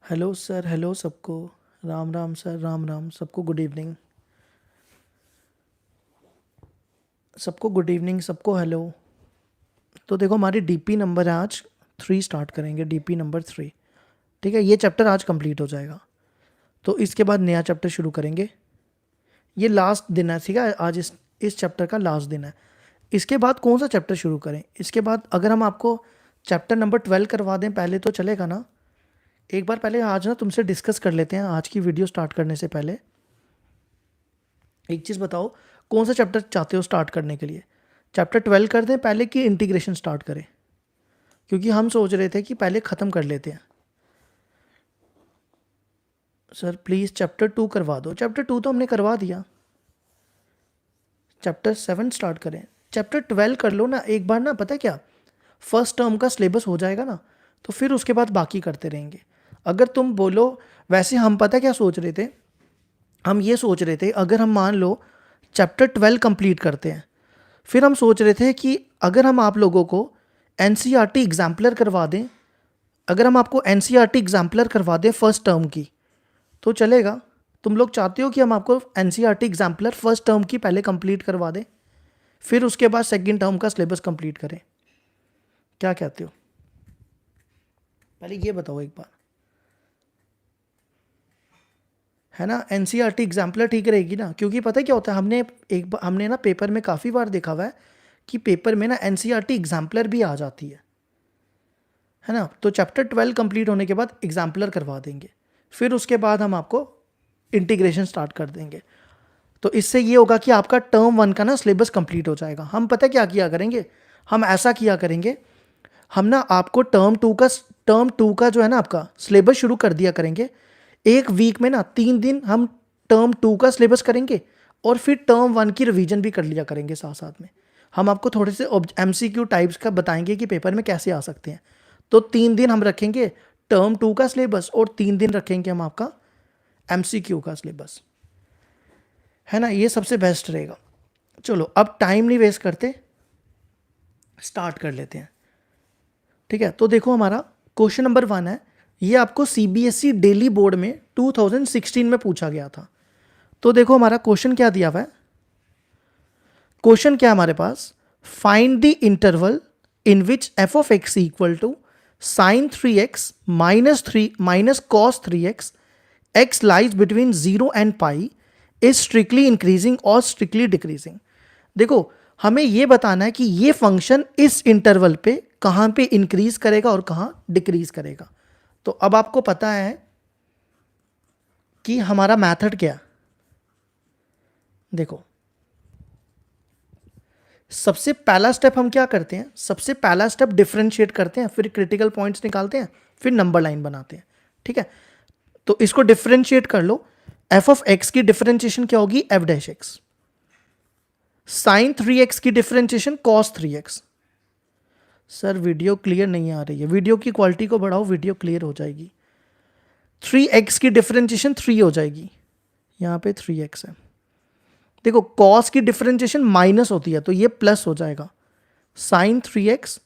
Hello sir, hello सबको। Ram Ram sir, Ram Ram सबको। Good evening सबको, गुड इवनिंग सबको, हेलो। तो देखो हमारी डीपी नंबर है आज 3 स्टार्ट करेंगे, डीपी नंबर 3। ठीक है, ये चैप्टर आज कंप्लीट हो जाएगा तो इसके बाद नया चैप्टर शुरू करेंगे। ये लास्ट दिन है, ठीक है, आज इस चैप्टर का लास्ट दिन है। इसके बाद कौन सा चैप्टर शुरू करें? इसके बाद अगर हम आपको चैप्टर नंबर 12 करवा दें पहले तो चलेगा ना? एक बार पहले आज ना तुमसे डिस्कस कर लेते हैं आज की वीडियो स्टार्ट करने से पहले। एक चीज़ बताओ, कौन सा चैप्टर चाहते हो स्टार्ट करने के लिए? चैप्टर 12 कर दें पहले कि इंटीग्रेशन स्टार्ट करें? क्योंकि हम सोच रहे थे कि पहले ख़त्म कर लेते हैं। सर प्लीज़ चैप्टर 2 करवा दो। चैप्टर 2 तो हमने करवा दिया, चैप्टर 7 स्टार्ट करें। चैप्टर 12 कर लो ना एक बार ना, पता है क्या, फर्स्ट टर्म का सिलेबस हो जाएगा ना, तो फिर उसके बाद बाकी करते रहेंगे। अगर तुम बोलो, वैसे हम पता क्या सोच रहे थे, हम ये सोच रहे थे अगर हम मान लो चैप्टर 12 कंप्लीट करते हैं, फिर हम सोच रहे थे कि अगर हम आप लोगों को एनसीईआरटी एग्जाम्पलर करवा दें, अगर हम आपको एनसीईआरटी एग्जाम्पलर करवा दें फर्स्ट टर्म की तो चलेगा? तुम लोग चाहते हो कि हम आपको एनसीईआरटी एग्जाम्पलर फर्स्ट टर्म की पहले कंप्लीट करवा दें, फिर उसके बाद सेकंड टर्म का सिलेबस कंप्लीट करें? क्या कहते हो? पहले ये बताओ एक बार, है ना? एनसीईआरटी एग्जाम्पलर ठीक रहेगी ना? क्योंकि पता है क्या होता है, हमने ना पेपर में काफ़ी बार देखा हुआ है कि पेपर में ना एनसीईआरटी एग्जाम्पलर भी आ जाती है ना? तो चैप्टर 12 कंप्लीट होने के बाद एग्जाम्पलर करवा देंगे, फिर उसके बाद हम आपको इंटीग्रेशन स्टार्ट कर देंगे। तो इससे ये होगा कि आपका टर्म 1 का ना सिलेबस कंप्लीट हो जाएगा। हम पता क्या किया करेंगे, हम ऐसा किया करेंगे, हम ना आपको टर्म 2 का जो है ना आपका सिलेबस शुरू कर दिया करेंगे। एक वीक में ना 3 दिन हम टर्म 2 का सिलेबस करेंगे और फिर टर्म 1 की रिवीजन भी कर लिया करेंगे साथ साथ में। हम आपको थोड़े से एमसीक्यू टाइप्स का बताएंगे कि पेपर में कैसे आ सकते हैं। तो 3 दिन हम रखेंगे टर्म 2 का सिलेबस और 3 दिन रखेंगे हम आपका एमसीक्यू का सिलेबस, है ना? ये सबसे बेस्ट रहेगा। चलो अब टाइम नहीं वेस्ट करते, स्टार्ट कर लेते हैं। ठीक है, तो देखो हमारा क्वेश्चन नंबर 1 है, ये आपको सीबीएसई डेली बोर्ड में 2016 में पूछा गया था। तो देखो हमारा क्वेश्चन क्या दिया हुआ है, क्वेश्चन क्या हमारे पास, find the interval in which f of x equal to sine 3x minus cos 3x x lies between 0 and pi is strictly increasing और स्ट्रिक्टली डिक्रीजिंग। देखो हमें ये बताना है कि ये फंक्शन इस इंटरवल पे कहाँ पे इंक्रीज करेगा और कहाँ डिक्रीज करेगा। तो अब आपको पता है कि हमारा मेथड क्या, देखो सबसे पहला स्टेप हम क्या करते हैं, सबसे पहला स्टेप डिफरेंशिएट करते हैं, फिर क्रिटिकल पॉइंट्स निकालते हैं, फिर नंबर लाइन बनाते हैं। ठीक है, तो इसको डिफरेंशिएट कर लो। एफ ऑफ एक्स की डिफरेंशिएशन क्या होगी, F dash X. Sine 3x की differentiation cos 3x। Sir video clear नहीं आ रही है, वीडियो की क्वालिटी को बढ़ाओ, वीडियो क्लियर हो जाएगी। 3x की डिफरेंशिएशन 3 हो जाएगी, यहाँ पे 3x है। देखो कॉस की डिफरेंशिएशन माइनस होती है तो ये प्लस हो जाएगा, साइन 3x,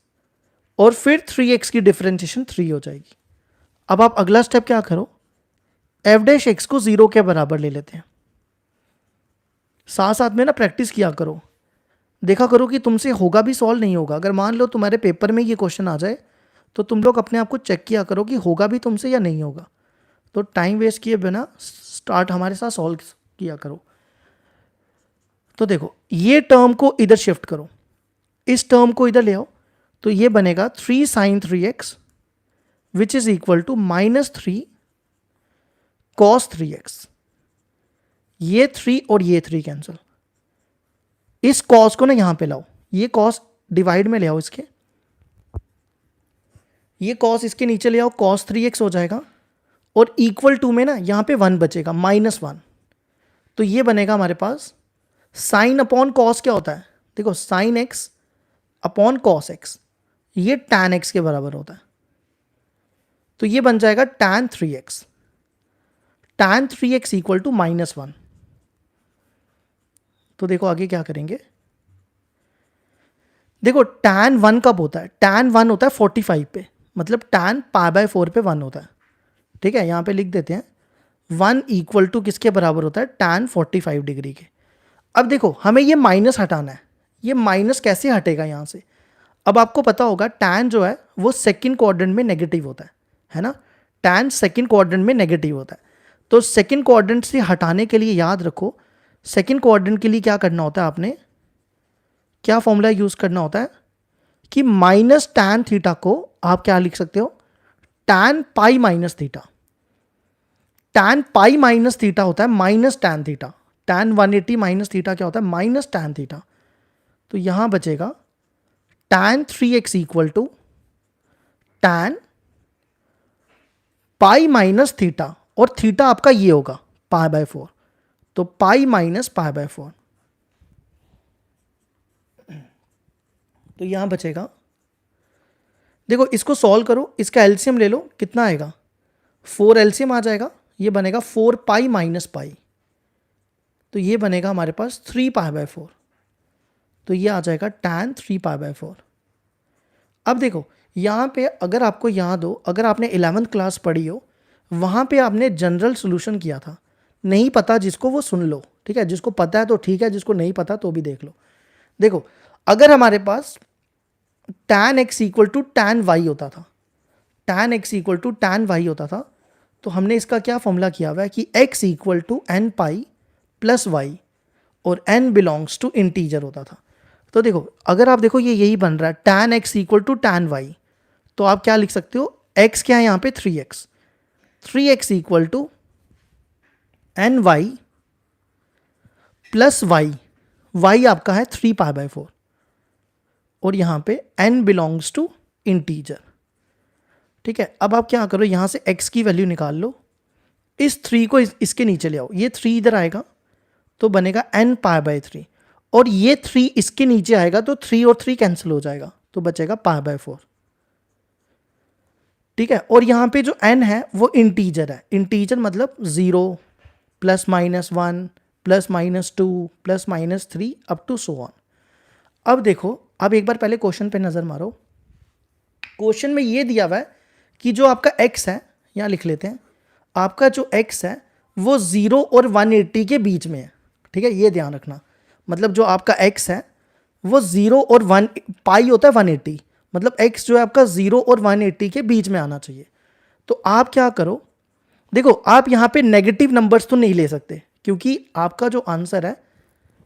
और फिर 3x की डिफरेंशिएशन 3 हो जाएगी। अब आप अगला स्टेप क्या करो, एफ डैश एक्स को 0 के बराबर ले लेते हैं। साथ साथ में ना प्रैक्टिस किया करो, देखा करो कि तुमसे होगा भी सॉल्व नहीं होगा। अगर मान लो तुम्हारे पेपर में ये क्वेश्चन आ जाए तो तुम लोग अपने आप को चेक किया करो कि होगा भी तुमसे या नहीं होगा। तो टाइम वेस्ट किए बिना स्टार्ट हमारे साथ सॉल्व किया करो। तो देखो ये टर्म को इधर शिफ्ट करो, इस टर्म को इधर ले आओ, तो ये बनेगा 3 sine 3x which is equal to -3 cos 3x। ये 3 और ये 3 कैंसिल, इस कॉस को ना यहां पे लाओ, ये कॉस डिवाइड में ले आओ इसके, ये कॉस इसके नीचे ले आओ, कॉस 3x हो जाएगा, और इक्वल टू में ना यहां पे 1 बचेगा, -1। तो ये बनेगा हमारे पास साइन अपॉन कॉस क्या होता है, देखो sine x upon cos x, ये tan x के बराबर होता है। तो ये बन जाएगा tan 3x, tan 3x equal to -1। तो देखो आगे क्या करेंगे, देखो tan 1 कब होता है, tan 1 होता है 45 पे, मतलब tan π/4 पे 1 होता है। ठीक है, यहाँ पे लिख देते हैं 1 इक्वल टू किसके बराबर होता है, tan 45 डिग्री के। अब देखो हमें ये माइनस हटाना है, ये माइनस कैसे हटेगा यहाँ से। अब आपको पता होगा tan जो है वो सेकंड क्वाड्रेंट में नेगेटिव होता है ना, tan सेकंड क्वाड्रेंट में नेगेटिव होता है। तो सेकंड क्वाड्रेंट से हटाने के लिए याद रखो, सेकंड क्वाड्रेंट के लिए क्या करना होता है, आपने क्या फॉर्मूला यूज करना होता है कि माइनस tan थीटा को आप क्या लिख सकते हो, tan pi minus theta. tan pi minus theta होता है minus tan theta. tan 180 minus theta क्या होता है, माइनस tan थीटा। तो यहां बचेगा tan 3x equal to tan pi minus theta, और थीटा आपका ये होगा π/4, तो पाई माइनस π/4। तो यहां बचेगा, देखो इसको सॉल्व करो, इसका एलसीएम ले लो, कितना आएगा 4 एलसीएम आ जाएगा, ये बनेगा 4 पाई माइनस पाई, तो ये बनेगा हमारे पास 3 π/4। तो ये आ जाएगा tan 3 π/4। अब देखो यहाँ पे अगर आपको याद हो, अगर आपने 11th क्लास पढ़ी हो, वहाँ पे आपने जनरल सोल्यूशन किया था। नहीं पता जिसको वो सुन लो, ठीक है, जिसको पता है तो ठीक है, जिसको नहीं पता तो भी देख लो। देखो अगर हमारे पास tan x equal to tan y होता था, tan x equal to tan y होता था, तो हमने इसका क्या फॉर्मूला किया हुआ है कि x equal to n pi plus y, और n बिलोंग्स टू इंटीजर होता था। तो देखो अगर आप देखो ये यही बन रहा है tan x equal to tan y, तो आप क्या लिख सकते हो, x क्या है यहाँ पे 3x equal to N Y plus y आपका है 3 π/4, और यहाँ पे n बिलोंग्स टू इंटीजर। ठीक है, अब आप क्या करो, यहाँ से x की वैल्यू निकाल लो, इस 3 को इसके नीचे ले आओ, ये 3 इधर आएगा तो बनेगा n π/3, और ये 3 इसके नीचे आएगा तो 3 और 3 कैंसिल हो जाएगा, तो बचेगा π/4। ठीक है, और यहाँ पे जो n है वो इंटीजर है, इंटीजर मतलब 0 plus minus 1 plus minus 2 plus minus 3 up to so on. अब देखो, अब एक बार पहले क्वेश्चन पे नज़र मारो। क्वेश्चन में ये दिया हुआ है कि जो आपका x है, यहाँ लिख लेते हैं, आपका जो x है वो 0 और 180 के बीच में है। ठीक है, ये ध्यान रखना, मतलब जो आपका x है वो 0 और 1 पाई होता है 180, मतलब x जो है आपका 0 और 180 के बीच में आना चाहिए। तो आप क्या करो, देखो आप यहाँ पे नेगेटिव नंबर्स तो नहीं ले सकते क्योंकि आपका जो आंसर है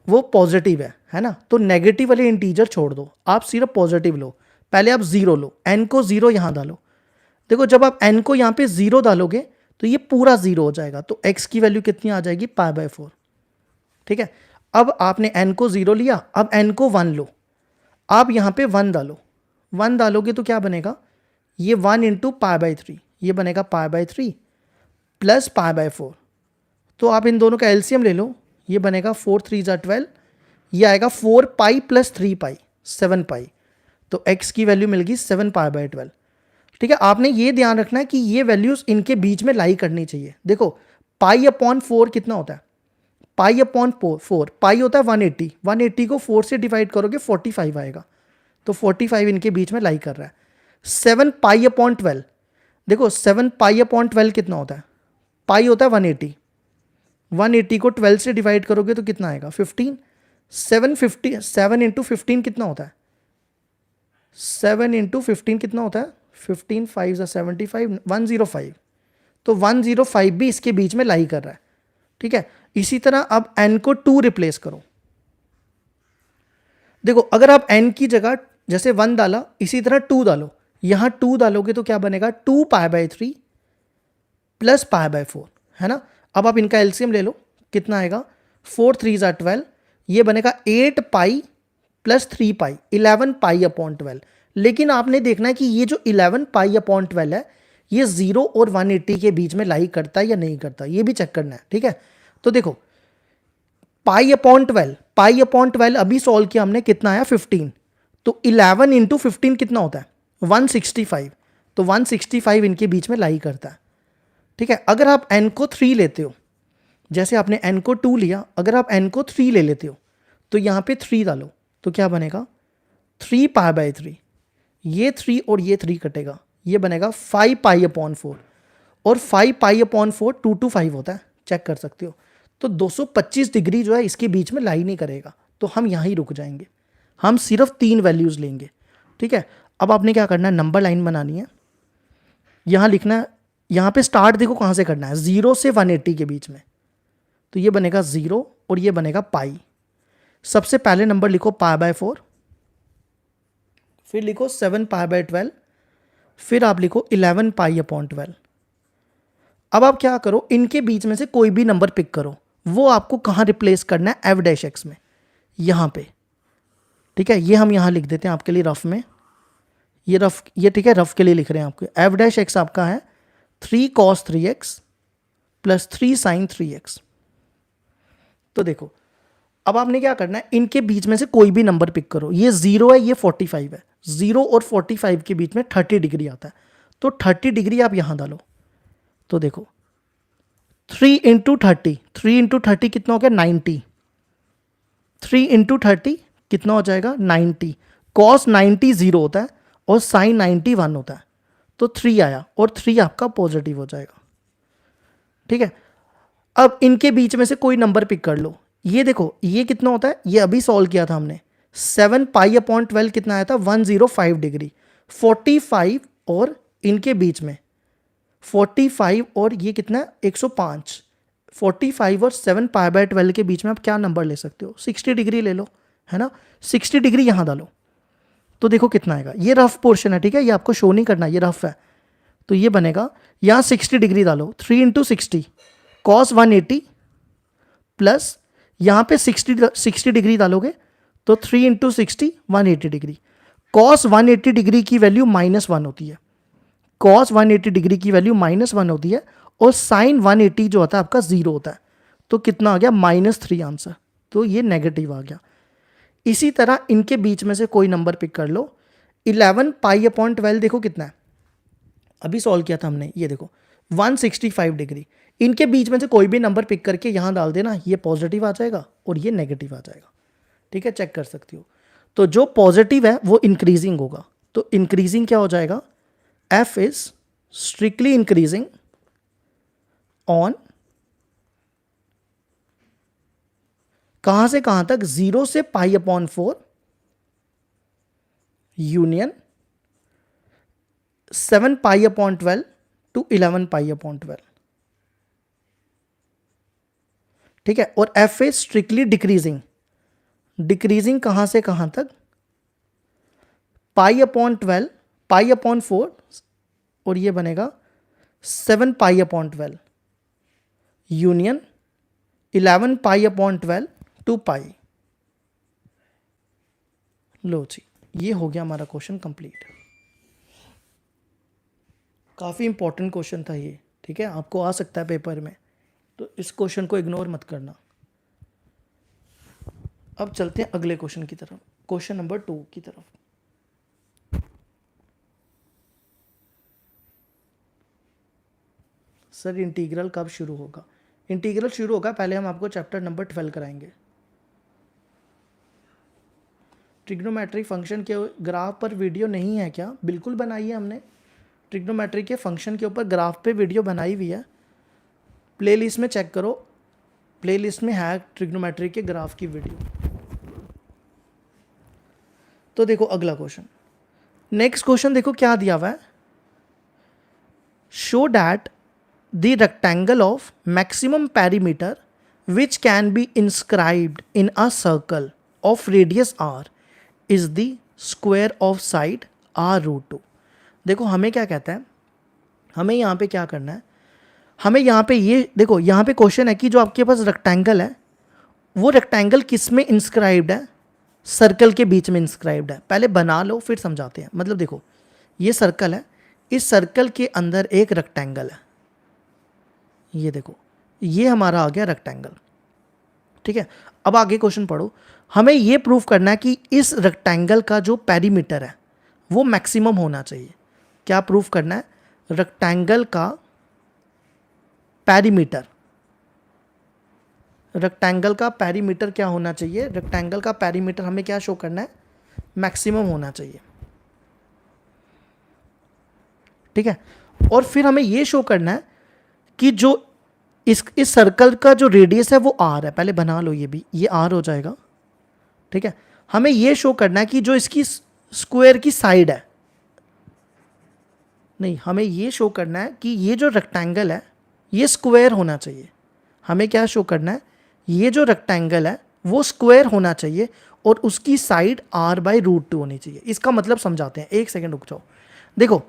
वो पॉजिटिव है ना, तो नेगेटिव वाले इंटीजर छोड़ दो, आप सिर्फ पॉजिटिव लो। पहले आप 0 लो, n को 0 यहाँ डालो। देखो जब आप n को यहाँ पे 0 डालोगे तो ये पूरा 0 हो जाएगा, तो x की वैल्यू कितनी आ जाएगी π/4। ठीक है, अब आपने n को 0 लिया, अब n को 1 लो, आप यहाँ पे 1 डालो, 1 डालोगे तो क्या बनेगा, ये 1 इंटू π/3, ये बनेगा π/3 प्लस π/4। तो आप इन दोनों का एलसीएम ले लो, ये बनेगा 4 3 = 12, ये आएगा 4 पाई प्लस 3 पाई 7 पाई, तो x की वैल्यू मिल गई 7 π/12। ठीक है, आपने ये ध्यान रखना है कि ये वैल्यूज इनके बीच में लाई करनी चाहिए। देखो π/4 कितना होता है, π/4 पाई होता है 180, 180 को 4 से डिवाइड करोगे 45 आएगा, तो 45 इनके बीच में लाई कर रहा है। 7 π/12, देखो 7 π/12 कितना होता है, पाई होता है 180, 180 को 12 से डिवाइड करोगे तो कितना आएगा 15, 7 इंटू 15 कितना होता है, 7 इंटू 15 कितना होता है, 15 5 = 75, 105, तो 105 भी इसके बीच में लाई कर रहा है। ठीक है, इसी तरह अब n को 2 रिप्लेस करो। देखो अगर आप n की जगह जैसे 1 डाला, इसी तरह 2 डालो, यहां 2 डालोगे तो क्या बनेगा 2 π/3 प्लस π/4, है ना। अब आप इनका एलसीएम ले लो, कितना आएगा 4 3 = 12, ये बनेगा 8 पाई प्लस 3 पाई 11 π/12। लेकिन आपने देखना है कि ये जो 11 π/12 है ये 0 और 180 के बीच में लाई करता है या नहीं करता, ये भी चेक करना है। ठीक है, तो देखो π/12 अभी सॉल्व किया हमने, कितना आया 15, तो 11 इंटू 15 कितना होता है 165, तो 165 इनके बीच में लाई करता है। ठीक है, अगर आप n को 3 लेते हो, जैसे आपने n को 2 लिया, अगर आप n को 3 ले लेते हो तो यहाँ पे 3 डालो, तो क्या बनेगा 3 π/3, ये 3 और ये 3 कटेगा, ये बनेगा 5 पाई अपॉन 4, और 5 पाई अपॉन 4 2 to 5 होता है, चेक कर सकते हो। तो 225 डिग्री जो है इसके बीच में लाई नहीं करेगा, तो हम यहाँ ही रुक जाएंगे, हम सिर्फ 3 वैल्यूज़ लेंगे, ठीक है। अब आपने क्या करना है, नंबर लाइन बनानी है, यहाँ लिखना है, यहाँ पे स्टार्ट देखो कहाँ से करना है, 0 से 180 के बीच में, तो ये बनेगा 0 और ये बनेगा पाई। सबसे पहले नंबर लिखो π/4, फिर लिखो 7 π/12, फिर आप लिखो 11 π/12। अब आप क्या करो, इनके बीच में से कोई भी नंबर पिक करो, वो आपको कहाँ रिप्लेस करना है, f'(x) में, यहाँ पे, ठीक है। ये हम यहाँ लिख देते हैं आपके लिए रफ में, ये ठीक है, रफ के लिए लिख रहे हैं आपको। f'(x) आपका है 3 cos 3x plus 3 sin 3x। तो देखो अब आपने क्या करना है, इनके बीच में से कोई भी नंबर पिक करो, ये 0 है, ये 45 है, 0 और 45 के बीच में 30 डिग्री आता है, तो 30 डिग्री आप यहाँ डालो। तो देखो 3 × 30, 3 × 30 कितना हो गया, 90, 3 × 30 कितना हो जाएगा, 90। cos 90 0 होता है और sin 90 1 होता है, तो 3 आया, और 3 आपका पॉजिटिव हो जाएगा, ठीक है। अब इनके बीच में से कोई नंबर पिक कर लो, ये देखो ये कितना होता है, ये अभी सॉल्व किया था हमने, 7 π/12 कितना आया था, 105 डिग्री। 45 और इनके बीच में 45 और ये कितना है, 105। 45 और 7 π/12 के बीच में आप क्या नंबर ले सकते हो, 60 डिग्री ले लो, है ना। 60 डिग्री यहाँ डालो, तो देखो कितना आएगा, ये रफ पोर्शन है, ठीक है, ये आपको शो नहीं करना, ये रफ है। तो ये बनेगा, यहाँ 60 डिग्री डालो, 3 × 60 cos 180 प्लस यहाँ पे 60 डिग्री डालोगे, तो 3 × 60 180 डिग्री। cos 180 डिग्री की वैल्यू -1 होती है, cos 180 डिग्री की वैल्यू -1 होती है, और sin 180 जो होता है आपका 0 होता है, तो कितना आ गया, -3 आंसर, तो ये नेगेटिव आ गया। इसी तरह इनके बीच में से कोई नंबर पिक कर लो, 11 π/12 देखो कितना है, अभी सॉल्व किया था हमने, ये देखो 165 डिग्री। इनके बीच में से कोई भी नंबर पिक करके यहाँ डाल देना, ये पॉजिटिव आ जाएगा और ये नेगेटिव आ जाएगा, ठीक है, चेक कर सकती हो। तो जो पॉजिटिव है वो इंक्रीजिंग होगा, तो इंक्रीजिंग क्या हो जाएगा, f is strictly increasing on, कहां से कहां तक, 0 से π/4 यूनियन 7 π/12 टू 11 π/12, ठीक है। और f is strictly decreasing, decreasing कहां से कहां तक, π/12 π/4 और ये बनेगा 7 π/12 यूनियन 11 π/12 टू पाई। लो जी, ये हो गया हमारा क्वेश्चन कंप्लीट। काफ़ी इंपॉर्टेंट क्वेश्चन था ये, ठीक है, आपको आ सकता है पेपर में, तो इस क्वेश्चन को इग्नोर मत करना। अब चलते हैं अगले क्वेश्चन की तरफ, क्वेश्चन नंबर 2 की तरफ। सर इंटीग्रल कब शुरू होगा, इंटीग्रल शुरू होगा, पहले हम आपको चैप्टर नंबर 12 कराएंगे। ट्रिग्नोमेट्रिक फंक्शन के ग्राफ पर वीडियो नहीं है क्या, बिल्कुल बनाई है हमने, ट्रिग्नोमेट्रिक के फंक्शन के ऊपर ग्राफ पे वीडियो बनाई हुई है, प्लेलिस्ट में चेक करो, प्लेलिस्ट में है ट्रिग्नोमेट्रिक के ग्राफ की वीडियो। तो देखो अगला क्वेश्चन, नेक्स्ट क्वेश्चन देखो क्या दिया हुआ है, show that the rectangle of maximum perimeter which can be inscribed in a circle of radius r is the square of side r√2। देखो हमें क्या कहता है, हमें यहाँ पे क्या करना है, हमें यहाँ पे ये देखो, यहाँ पे क्वेश्चन है कि जो आपके पास रेक्टेंगल है वो रेक्टेंगल किस में इंस्क्राइब्ड है, सर्कल के बीच में इंस्क्राइब्ड है। पहले बना लो फिर समझाते हैं। मतलब देखो ये सर्कल है, इस सर्कल के अंदर एक रेक्टेंगल है, ये देखो ये हमारा आ गया रेक्टेंगल, ठीक है। अब आगे क्वेश्चन पढ़ो, हमें ये प्रूफ करना है कि इस रेक्टेंगल का जो पेरीमीटर है वो मैक्सिमम होना चाहिए। क्या प्रूफ करना है, रेक्टेंगल का पेरीमीटर, रेक्टेंगल का पेरीमीटर क्या होना चाहिए, रेक्टेंगल का पेरीमीटर हमें क्या शो करना है, मैक्सिमम होना चाहिए। ठीक है। और फिर हमें ये शो करना है कि जो इस सर्कल का जो रेडियस है वो आर है, पहले बना लो ये भी, ये आर हो जाएगा, ठीक है। हमें ये शो करना है कि जो इसकी स्क्वायर की साइड है, नहीं, हमें ये शो करना है कि ये जो रेक्टेंगल है ये स्क्वायर होना चाहिए। हमें क्या शो करना है, ये जो रेक्टेंगल है वो स्क्वायर होना चाहिए और उसकी साइड r/√2 होनी चाहिए। इसका मतलब समझाते हैं, एक सेकंड रुक जाओ। देखो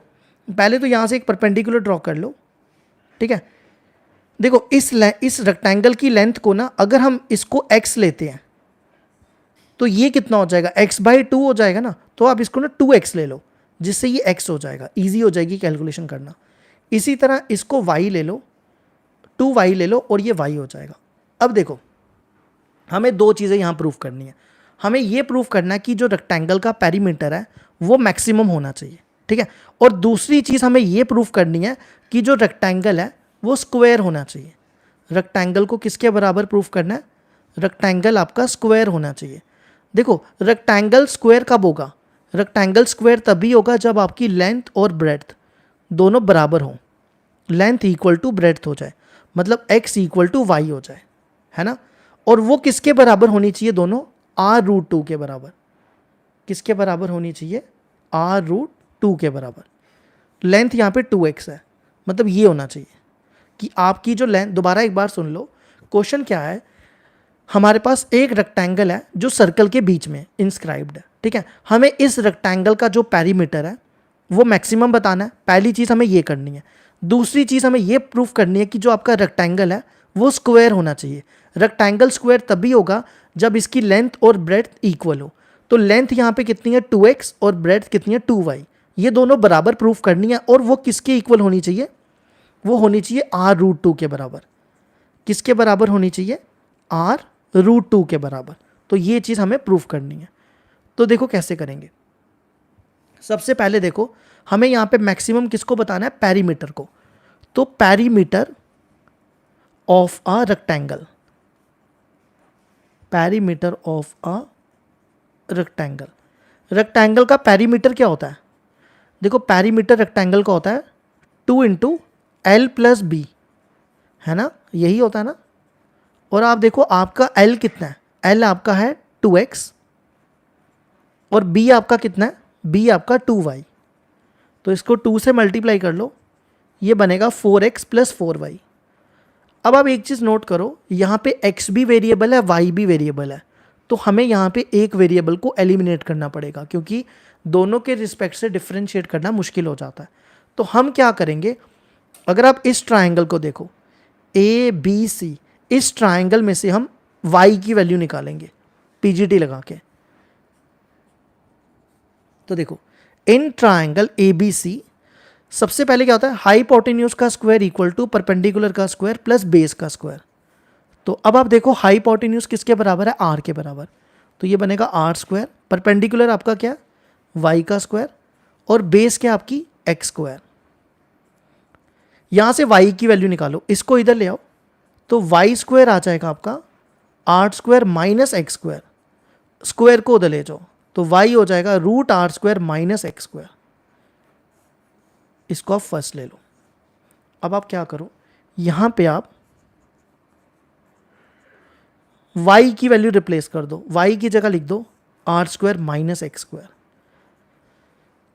पहले तो यहाँ से एक परपेंडिकुलर ड्रॉ कर लो, ठीक है। देखो इस रेक्टेंगल की लेंथ को ना, अगर हम इसको x लेते हैं तो ये कितना हो जाएगा, x/2 हो जाएगा ना। तो आप इसको ना 2x ले लो, जिससे ये x हो जाएगा, ईजी हो जाएगी कैलकुलेशन करना। इसी तरह इसको y ले लो, 2y ले लो और ये y हो जाएगा। अब देखो हमें दो चीज़ें यहाँ प्रूफ करनी है। हमें ये प्रूफ करना है कि जो रेक्टेंगल का पेरीमीटर है वो मैक्सिमम होना चाहिए, ठीक है। और दूसरी चीज़ हमें ये प्रूफ करनी है कि जो रेक्टेंगल है वो स्क्वायर होना चाहिए। रेक्टेंगल को किसके बराबर प्रूफ करना है, रेक्टेंगल आपका स्क्वायर होना चाहिए। देखो रेक्टेंगल स्क्वायर कब होगा, रेक्टेंगल स्क्वायर तभी होगा जब आपकी लेंथ और ब्रेड्थ दोनों बराबर हों, लेंथ इक्वल टू ब्रेड्थ हो जाए, मतलब x इक्वल टू वाई हो जाए, है ना। और वो किसके बराबर होनी चाहिए, दोनों r√2 के बराबर। किसके बराबर होनी चाहिए, r√2 के बराबर। लेंथ यहाँ पे 2x है, मतलब ये होना चाहिए कि आपकी जो लेंथ, दोबारा एक बार सुन लो क्वेश्चन क्या है। हमारे पास एक रेक्टेंगल है जो सर्कल के बीच में इंस्क्राइब्ड है, ठीक है। हमें इस रेक्टेंगल का जो पेरीमीटर है वो मैक्सिमम बताना है, पहली चीज़ हमें ये करनी है। दूसरी चीज़ हमें ये प्रूफ करनी है कि जो आपका रेक्टेंगल है वो स्क्वायर होना चाहिए। रेक्टेंगल स्क्वायर तभी होगा जब इसकी लेंथ और ब्रेड्थ इक्वल हो। तो लेंथ यहाँ पे कितनी है 2x और ब्रेड्थ कितनी है 2y, ये दोनों बराबर प्रूफ करनी है। और वो किसके इक्वल होनी चाहिए, वो होनी चाहिए r√2 के बराबर। किसके बराबर होनी चाहिए, r√2 के बराबर। तो ये चीज़ हमें प्रूफ करनी है। तो देखो कैसे करेंगे। सबसे पहले देखो हमें यहाँ पे मैक्सिमम किसको बताना है, पेरीमीटर को। तो perimeter of a rectangle, perimeter of a rectangle, rectangle का पेरीमीटर क्या होता है, देखो पेरीमीटर रेक्टेंगल का होता है 2 × L+B, है ना, यही होता है ना। और आप देखो आपका L कितना है, L आपका है 2x और B आपका कितना है, B आपका 2y। तो इसको 2 से मल्टीप्लाई कर लो, ये बनेगा 4x + 4y। अब आप एक चीज़ नोट करो, यहाँ पे x भी वेरिएबल है, y भी वेरिएबल है। तो हमें यहाँ पे एक वेरिएबल को एलिमिनेट करना पड़ेगा, क्योंकि दोनों के रिस्पेक्ट से डिफरेंशिएट करना मुश्किल हो जाता है। तो हम क्या करेंगे, अगर आप इस ट्राइंगल को देखो ABC, इस ट्राइंगल में से हम y की वैल्यू निकालेंगे PGT लगा के। तो देखो इन ट्राइंगल ABC सबसे पहले क्या होता है, हाइपोटेन्यूज का स्क्वायर इक्वल टू परपेंडिकुलर का स्क्वायर प्लस बेस का स्क्वायर। तो अब आप देखो हाइपोटेन्यूज किसके बराबर है, r के बराबर। तो ये बनेगा r², परपेंडिकुलर आपका क्या, y का स्क्वायर, और बेस क्या आपकी x²। यहां से y की वैल्यू निकालो, इसको इधर ले आओ, तो y² आ जाएगा आपका r² - x²। स्क्वायर को उधर ले जाओ तो y हो जाएगा √r² - x²। इसको आप फर्स्ट ले लो। अब आप क्या करो, यहां पे आप y की वैल्यू रिप्लेस कर दो, y की जगह लिख दो r² - x²।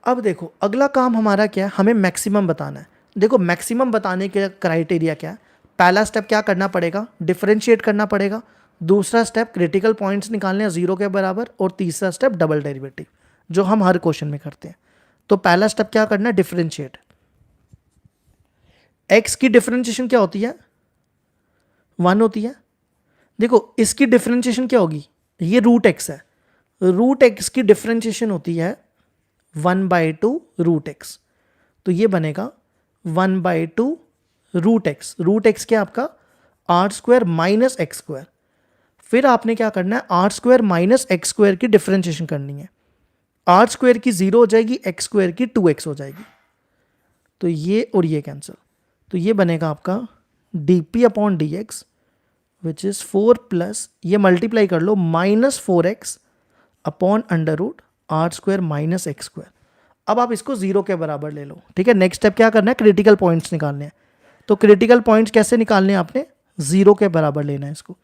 अब देखो अगला काम हमारा क्या है, हमें मैक्सिमम बताना है। देखो मैक्सिमम बताने के क्राइटेरिया क्या है, पहला स्टेप क्या करना पड़ेगा, डिफरेंशिएट करना पड़ेगा। दूसरा स्टेप क्रिटिकल पॉइंट्स निकालने हैं 0 के बराबर, और तीसरा स्टेप डबल डेरिवेटिव, जो हम हर क्वेश्चन में करते हैं। तो पहला स्टेप क्या करना है, डिफरेंशिएट। x की डिफरेंशिएशन क्या होती है, 1 होती है। देखो इसकी डिफरेंशिएशन क्या होगी, ये √x है, √x की डिफरेंशिएशन होती है 1/2 √x। तो ये बनेगा 1/2 √x। √x क्या आपका r² - x²। फिर आपने क्या करना है, r² - x² की डिफरेंशिएशन करनी है। r² की 0 हो जाएगी, x² की 2x हो जाएगी। तो ये और ये कैंसिल, तो ये बनेगा आपका dp/dx विच इज 4 प्लस, ये मल्टीप्लाई कर लो, -4x /√r² - x²। अब आप इसको 0 के बराबर ले लो, ठीक है। नेक्स्ट स्टेप क्या करना है, क्रिटिकल पॉइंट्स निकालने हैं। तो क्रिटिकल पॉइंट्स कैसे निकालने हैं, आपने 0 के बराबर लेना है इसको।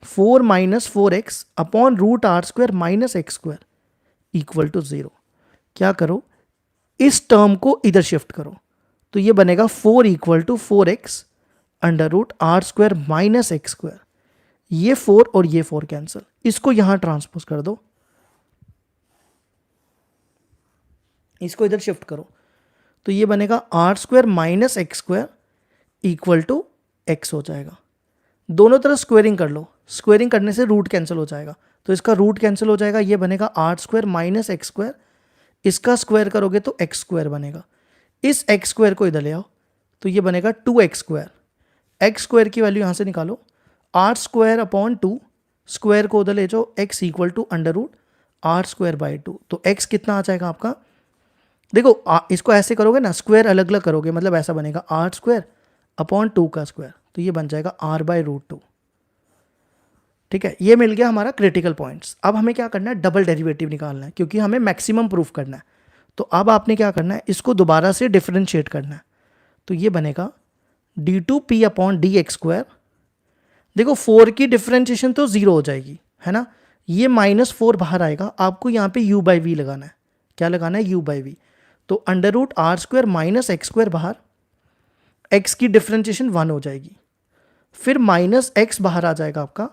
4 minus 4x upon root R square minus x square equal to 0। क्या करो, इस टर्म को इधर शिफ्ट करो, तो ये बनेगा 4 equal to 4x under root R square minus x square. ये 4 और ये 4 कैंसिल, इसको यहां ट्रांसपोज कर दो, इसको इधर शिफ्ट करो, तो ये बनेगा R square minus x square equal to X हो जाएगा। दोनों तरफ स्क्वेयरिंग कर लो, स्क्वेयरिंग करने से रूट कैंसिल हो जाएगा, तो इसका रूट कैंसिल हो जाएगा, ये बनेगा R square minus x square, इसका स्क्वायर करोगे तो एक्स स्क्वायर बनेगा। इस एक्स स्क्वायर को इधर ले आओ, तो ये बनेगा 2x स्क्वायर। एक्स स्क्वायर की वैल्यू यहाँ से निकालो, आर स्क्वायर अपॉन 2, स्क्वायर को उधर ले जाओ, X equal to under root R square by 2। तो एक्स कितना आ जाएगा आपका, देखो इसको ऐसे करोगे ना, स्क्वायर अलग अलग करोगे, मतलब ऐसा बनेगा आर स्क्वायर अपॉन 2 का स्क्वायर, तो ये बन जाएगा आर बाई रूट 2। ठीक है, ये मिल गया हमारा क्रिटिकल पॉइंट्स। अब हमें क्या करना है, डबल डेरिवेटिव निकालना है, क्योंकि हमें मैक्सिमम प्रूफ करना है। तो अब आपने क्या करना है, इसको दोबारा से डिफरेंशिएट करना है, तो ये बनेगा d2p upon D x square. देखो 4 की डिफरेंशिएशन तो 0 हो जाएगी, है ना, ये -4 बाहर आएगा, आपको यहाँ पे u बाई वी लगाना है। क्या लगाना है, u बाई वी। तो under root R square minus x square बाहर, x की डिफरेंशिएशन 1 हो जाएगी, फिर माइनस एक्स बाहर आ जाएगा आपका,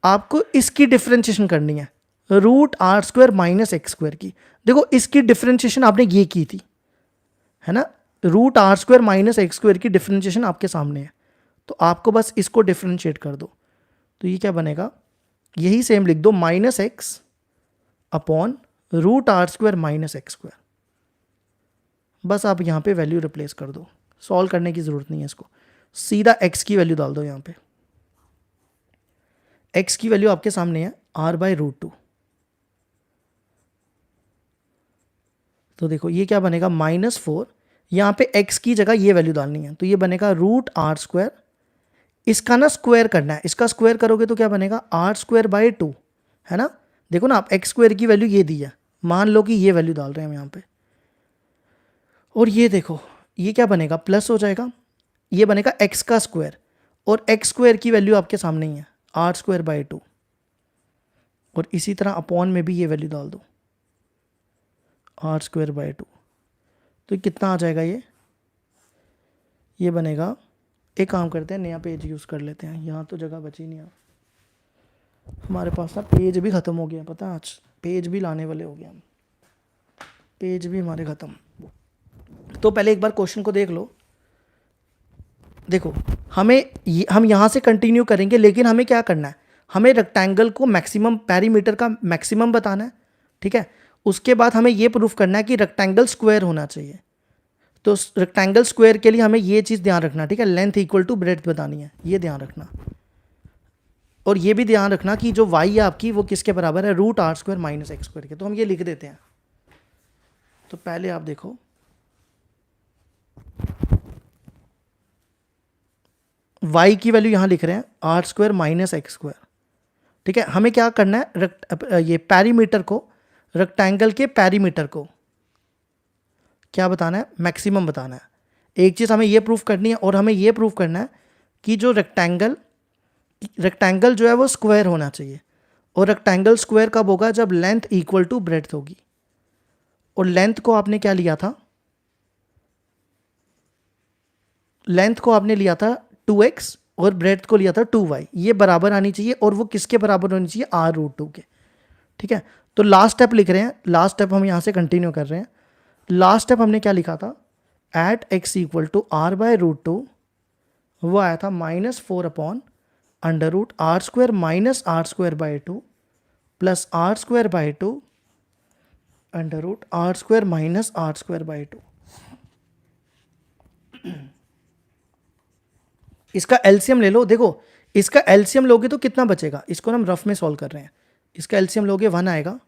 आपको इसकी डिफरेंशिएशन करनी है, root R square minus x square की। देखो इसकी डिफरेंशिएशन आपने ये की थी, है ना, root R square minus x square की डिफरेंशिएशन आपके सामने है, तो आपको बस इसको डिफरेंशिएट कर दो, तो ये क्या बनेगा, यही सेम लिख दो, minus X upon root R square minus x square. बस आप यहाँ पे वैल्यू रिप्लेस कर दो, सॉल्व करने की ज़रूरत नहीं है इसको, सीधा x की वैल्यू डाल दो यहाँ पे। x की वैल्यू आपके सामने है r बाई रूट 2, तो देखो ये क्या बनेगा, -4, यहाँ पे x की जगह ये वैल्यू डालनी है, तो ये बनेगा रूट आर स्क्वायर, इसका ना स्क्वायर करना है, इसका स्क्वायर करोगे तो क्या बनेगा, आर स्क्वायर बाई 2, है ना। देखो ना, आप एक्स स्क्वायर की वैल्यू ये दी है, मान लो कि ये वैल्यू डाल रहे हैं हम यहाँ पे, और ये देखो ये क्या बनेगा, प्लस हो जाएगा, ये बनेगा एक्स का स्क्वायर, और एक्स स्क्वायर की वैल्यू आपके सामने ही है, आर स्क्वायर बाई 2, और इसी तरह अपॉन में भी ये वैल्यू डाल दो, आर स्क्वायर बाई 2। तो कितना आ जाएगा, ये बनेगा, एक काम करते हैं, नया पेज यूज़ कर लेते हैं, यहाँ तो जगह बची नहीं है हमारे पास ना, पेज भी ख़त्म हो गया, पता है, आज पेज भी लाने वाले हो गए हम, पेज भी हमारे ख़त्म। तो पहले एक बार क्वेश्चन को देख लो, देखो हम यहाँ से कंटिन्यू करेंगे, लेकिन हमें क्या करना है, हमें रेक्टेंगल को मैक्सिमम, पेरीमीटर का मैक्सिमम बताना है, ठीक है। उसके बाद हमें ये प्रूफ करना है कि रेक्टेंगल स्क्वायर होना चाहिए, तो रेक्टेंगल स्क्वायर के लिए हमें ये चीज़ ध्यान रखना, ठीक है, लेंथ इक्वल टू ब्रेड्थ बतानी है, ये ध्यान रखना, और ये भी ध्यान रखना कि जो y है आपकी वो किसके बराबर है, root R square minus x square के। तो हम ये लिख देते हैं, तो पहले आप देखो, y की वैल्यू यहाँ लिख रहे हैं R square minus x square, ठीक है। हमें क्या करना है, ये पैरीमीटर को, रेक्टेंगल के पैरीमीटर को क्या बताना है, मैक्सिमम बताना है। एक चीज़ हमें ये प्रूफ करनी है, और हमें ये प्रूफ करना है कि जो रेक्टेंगल जो है वो स्क्वायर होना चाहिए, और रेक्टेंगल स्क्वायर कब होगा, जब लेंथ इक्वल टू ब्रेड्थ होगी, और लेंथ को आपने क्या लिया था, लेंथ को आपने लिया था 2x और ब्रेड्थ को लिया था 2y, ये बराबर आनी चाहिए, और वो किसके बराबर होनी चाहिए, r रूट 2 के, ठीक है। तो लास्ट स्टेप लिख रहे हैं, लास्ट स्टेप हम यहाँ से कंटिन्यू कर रहे हैं। लास्ट स्टेप हमने क्या लिखा था, at x equal to R by root 2, वो आया था -4 upon under root R square minus R square by 2 plus R square by 2 under root R square minus R square by 2। इसका एलसीएम ले लो, देखो इसका एलसीएम लोगे तो कितना बचेगा, इसको हम रफ में सॉल्व कर रहे हैं, इसका एलसीएम लोगे 1 आएगा,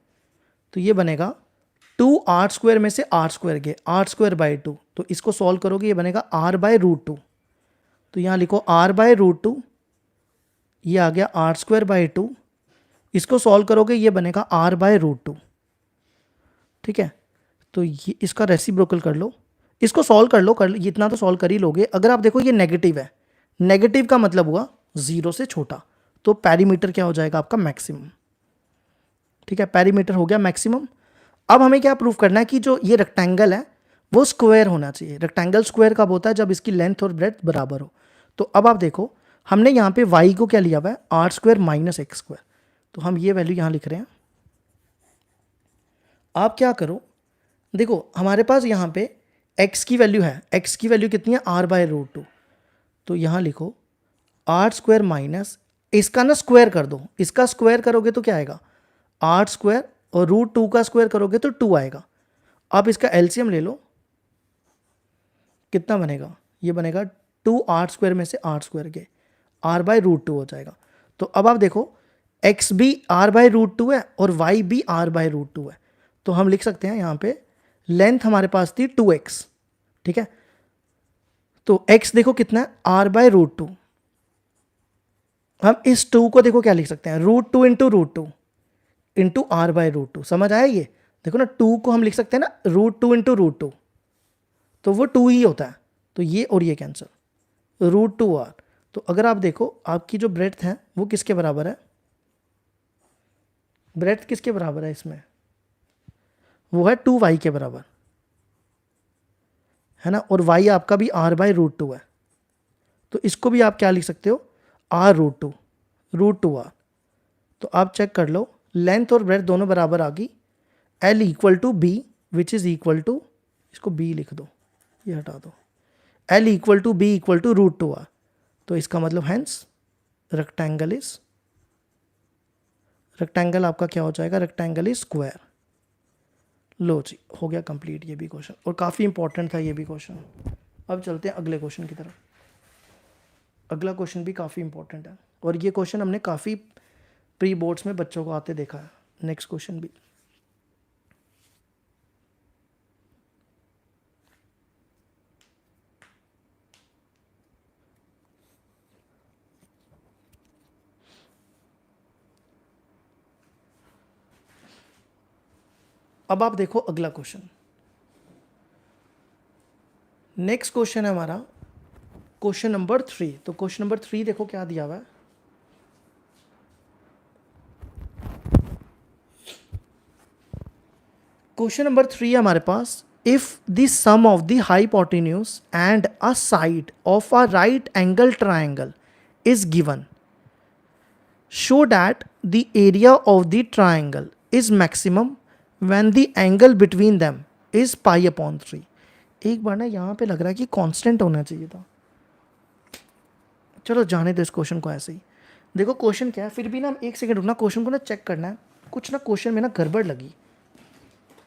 तो ये बनेगा 2 आर स्क्वायर में से आर स्क्वायर गए, आर स्क्वायर बाई 2, तो इसको सॉल्व करोगे ये बनेगा आर बाई रूट 2, तो यहाँ लिखो आर बाई रूट 2, ये आ गया आर स्क्वायर बाई 2, इसको सॉल्व करोगे ये बनेगा आर बाई रूट 2, ठीक है। तो ये इसका रेसिप्रोकल कर लो, इसको सॉल्व कर लो, इतना तो सॉल्व कर ही लोगे। अगर आप देखो ये नेगेटिव है, नेगेटिव का मतलब हुआ 0 से छोटा, तो पेरीमीटर क्या हो जाएगा आपका मैक्सिमम। ठीक है, पेरीमीटर हो गया मैक्सिमम। अब हमें क्या प्रूव करना है कि जो ये रेक्टेंगल है वो स्क्वायर होना चाहिए। रेक्टेंगल स्क्वायर कब होता है? जब इसकी लेंथ और ब्रेड्थ बराबर हो। तो अब आप देखो हमने यहाँ पे y को क्या लिया हुआ है? R square minus x square. तो हम ये वैल्यू यहाँ लिख रहे हैं। आप क्या करो, देखो हमारे पास यहाँ पे x की वैल्यू है, x की वैल्यू कितनी है? r/√2। तो यहाँ लिखो आर स्क्वायर माइनस, इसका ना स्क्वायर कर दो, इसका स्क्वायर करोगे तो क्या आएगा? आर स्क्वायर, और √2 का स्क्वायर करोगे तो 2 आएगा। आप इसका एलसीएम ले लो, कितना बनेगा? ये बनेगा 2 आर स्क्वायर में से आर स्क्वायर के r/√2 हो जाएगा। तो अब आप देखो x भी r/√2 है और y भी r/√2 है। तो हम लिख सकते हैं यहाँ पे लेंथ हमारे पास थी 2x। ठीक है, तो x देखो कितना है? r/√2। हम इस 2 को देखो क्या लिख सकते हैं? √2 इंटू √2 इंटू r/√2। समझ आया ये? देखो ना 2 को हम लिख सकते हैं ना √2 इंटू √2, तो वो 2 ही होता है। तो ये और ये कैंसिल, √2r। तो अगर आप देखो आपकी जो ब्रेड्थ है वो किसके बराबर है? ब्रेड्थ किसके बराबर है इसमें? वो है 2y के बराबर, है ना। और y आपका भी r/√2 है। तो इसको भी आप क्या लिख सकते हो? r√2, √2r। तो आप चेक कर लो, लेंथ और ब्रेड्थ दोनों बराबर आ गई। L equal to B which is equal to, इसको b लिख दो, ये हटा दो। L equal to B equal to √2r। तो इसका मतलब हैंस रेक्टेंगल आपका क्या हो जाएगा? Rectangle is square. लो जी, हो गया कंप्लीट ये भी क्वेश्चन, और काफ़ी इंपॉर्टेंट था ये भी क्वेश्चन। अब चलते हैं अगले क्वेश्चन की तरफ। अगला क्वेश्चन भी काफ़ी इंपॉर्टेंट है, और ये क्वेश्चन हमने काफ़ी प्री बोर्ड्स में बच्चों को आते देखा है। नेक्स्ट क्वेश्चन भी, अब आप देखो अगला क्वेश्चन। नेक्स्ट क्वेश्चन है हमारा क्वेश्चन नंबर 3। तो क्वेश्चन नंबर 3 देखो क्या दिया हुआ है। क्वेश्चन नंबर 3 है हमारे पास, if the sum of the hypotenuse and a side of a right angle triangle is given, show that the area of the triangle is maximum when the angle between them is π/3। एक बार ना यहाँ पे लग रहा है कि constant होना चाहिए था। चलो जाने दो इस क्वेश्चन को ऐसे ही। देखो क्वेश्चन क्या है, फिर भी ना एक सेकंड रुकना, क्वेश्चन को ना चेक करना है। कुछ ना क्वेश्चन में ना गड़बड़ लगी,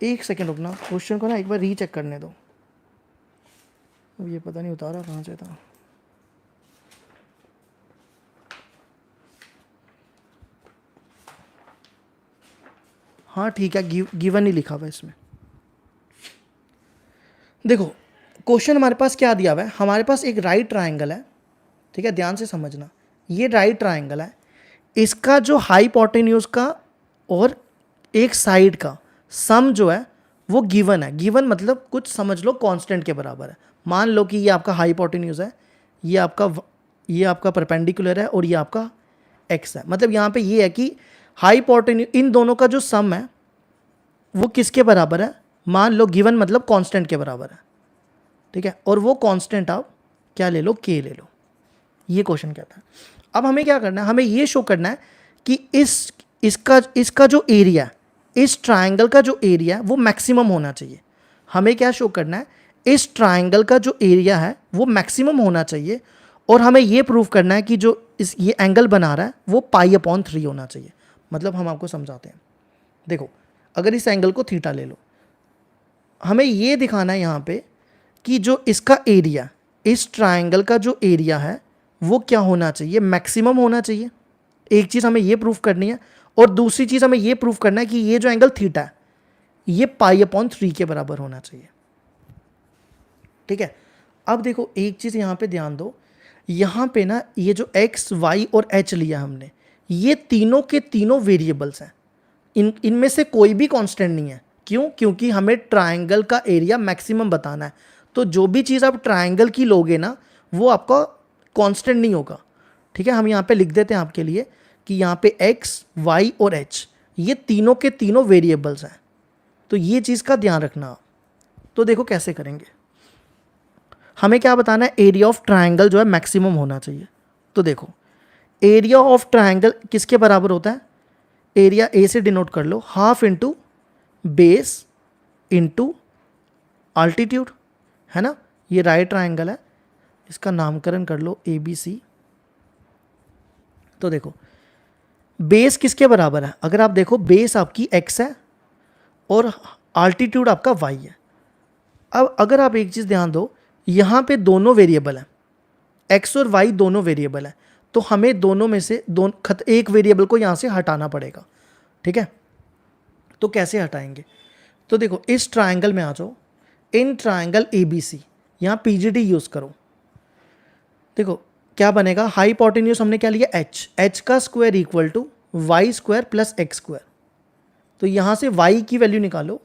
एक सेकंड रुकना, क्वेश्चन को ना एक बार रीचेक करने दो। अब ये पता नहीं उतारा कहाँ से था। हाँ ठीक है, गिवन ही लिखा हुआ है इसमें। देखो क्वेश्चन हमारे पास क्या दिया हुआ है, हमारे पास एक राइट ट्राइंगल है। ठीक है, ध्यान से समझना, ये राइट ट्राइंगल है, इसका जो हाइपोटेन्यूज का और एक साइड का सम जो है वो गिवन है। गिवन मतलब कुछ समझ लो कांस्टेंट के बराबर है। मान लो कि ये आपका हाइपोटेन्यूज है, ये आपका परपेंडिकुलर है, और ये आपका एक्स है। मतलब यहाँ पे ये है कि हाइपोटेन्यूज, इन दोनों का जो सम है वो किसके बराबर है? मान लो गिवन मतलब कांस्टेंट के बराबर है। ठीक है, और वो कांस्टेंट आप क्या ले लो? के ले लो। ये क्वेश्चन कहता है। अब हमें क्या करना है, हमें ये शो करना है कि इसका जो एरिया है, इस ट्राइंगल का जो एरिया है वो मैक्सिमम होना चाहिए। हमें क्या शो करना है, इस ट्राइंगल का जो एरिया है वो मैक्सिमम होना चाहिए, और हमें ये प्रूव करना है कि जो ये एंगल बना रहा है वो π/3 होना चाहिए। मतलब हम आपको समझाते हैं। देखो अगर इस एंगल को थीटा ले लो, हमें ये दिखाना है यहाँ पे कि जो इसका एरिया, इस ट्राइंगल का जो एरिया है वो क्या होना चाहिए? मैक्सिमम होना चाहिए। एक चीज़ हमें ये प्रूफ करनी है, और दूसरी चीज़ हमें ये प्रूफ करना है कि ये जो एंगल थीटा है ये π/3 के बराबर होना चाहिए। ठीक है, अब देखो एक चीज़ यहाँ पे ध्यान दो, यहाँ पे ना ये जो x, y और h लिया हमने, ये तीनों के तीनों वेरिएबल्स हैं। इनमें से कोई भी कांस्टेंट नहीं है। क्यों? क्योंकि हमें ट्रायंगल का एरिया मैक्सिमम बताना है। तो जो भी चीज़ आप ट्रायंगल की लोगे ना वो आपका कांस्टेंट नहीं होगा। ठीक है, हम यहाँ पे लिख देते हैं आपके लिए कि यहाँ पे x, y और h ये तीनों के तीनों वेरिएबल्स हैं। तो ये चीज़ का ध्यान रखना आप। तो देखो कैसे करेंगे, हमें क्या बताना है, एरिया ऑफ ट्रायंगल जो है मैक्सिमम होना चाहिए। तो देखो एरिया ऑफ ट्रायंगल किसके बराबर होता है, एरिया ए से डिनोट कर लो, half into base into altitude, है ना। ये राइट ट्रायंगल है, इसका नामकरण कर लो ए बी सी। तो देखो बेस किसके बराबर है, अगर आप देखो बेस आपकी x है और आल्टीट्यूड आपका y है। अब अगर आप एक चीज़ ध्यान दो, यहाँ पे दोनों वेरिएबल हैं, x और y दोनों वेरिएबल हैं, तो हमें दोनों में से एक वेरिएबल को यहाँ से हटाना पड़ेगा। ठीक है, तो कैसे हटाएंगे, तो देखो इस ट्रायंगल में आ जाओ, in triangle A B C, यहाँ पीजीडी यूज़ करो। देखो क्या बनेगा, हाइपोटेन्यूज हमने क्या लिया h का square equal to Y square plus X square. तो यहाँ से y की वैल्यू निकालो,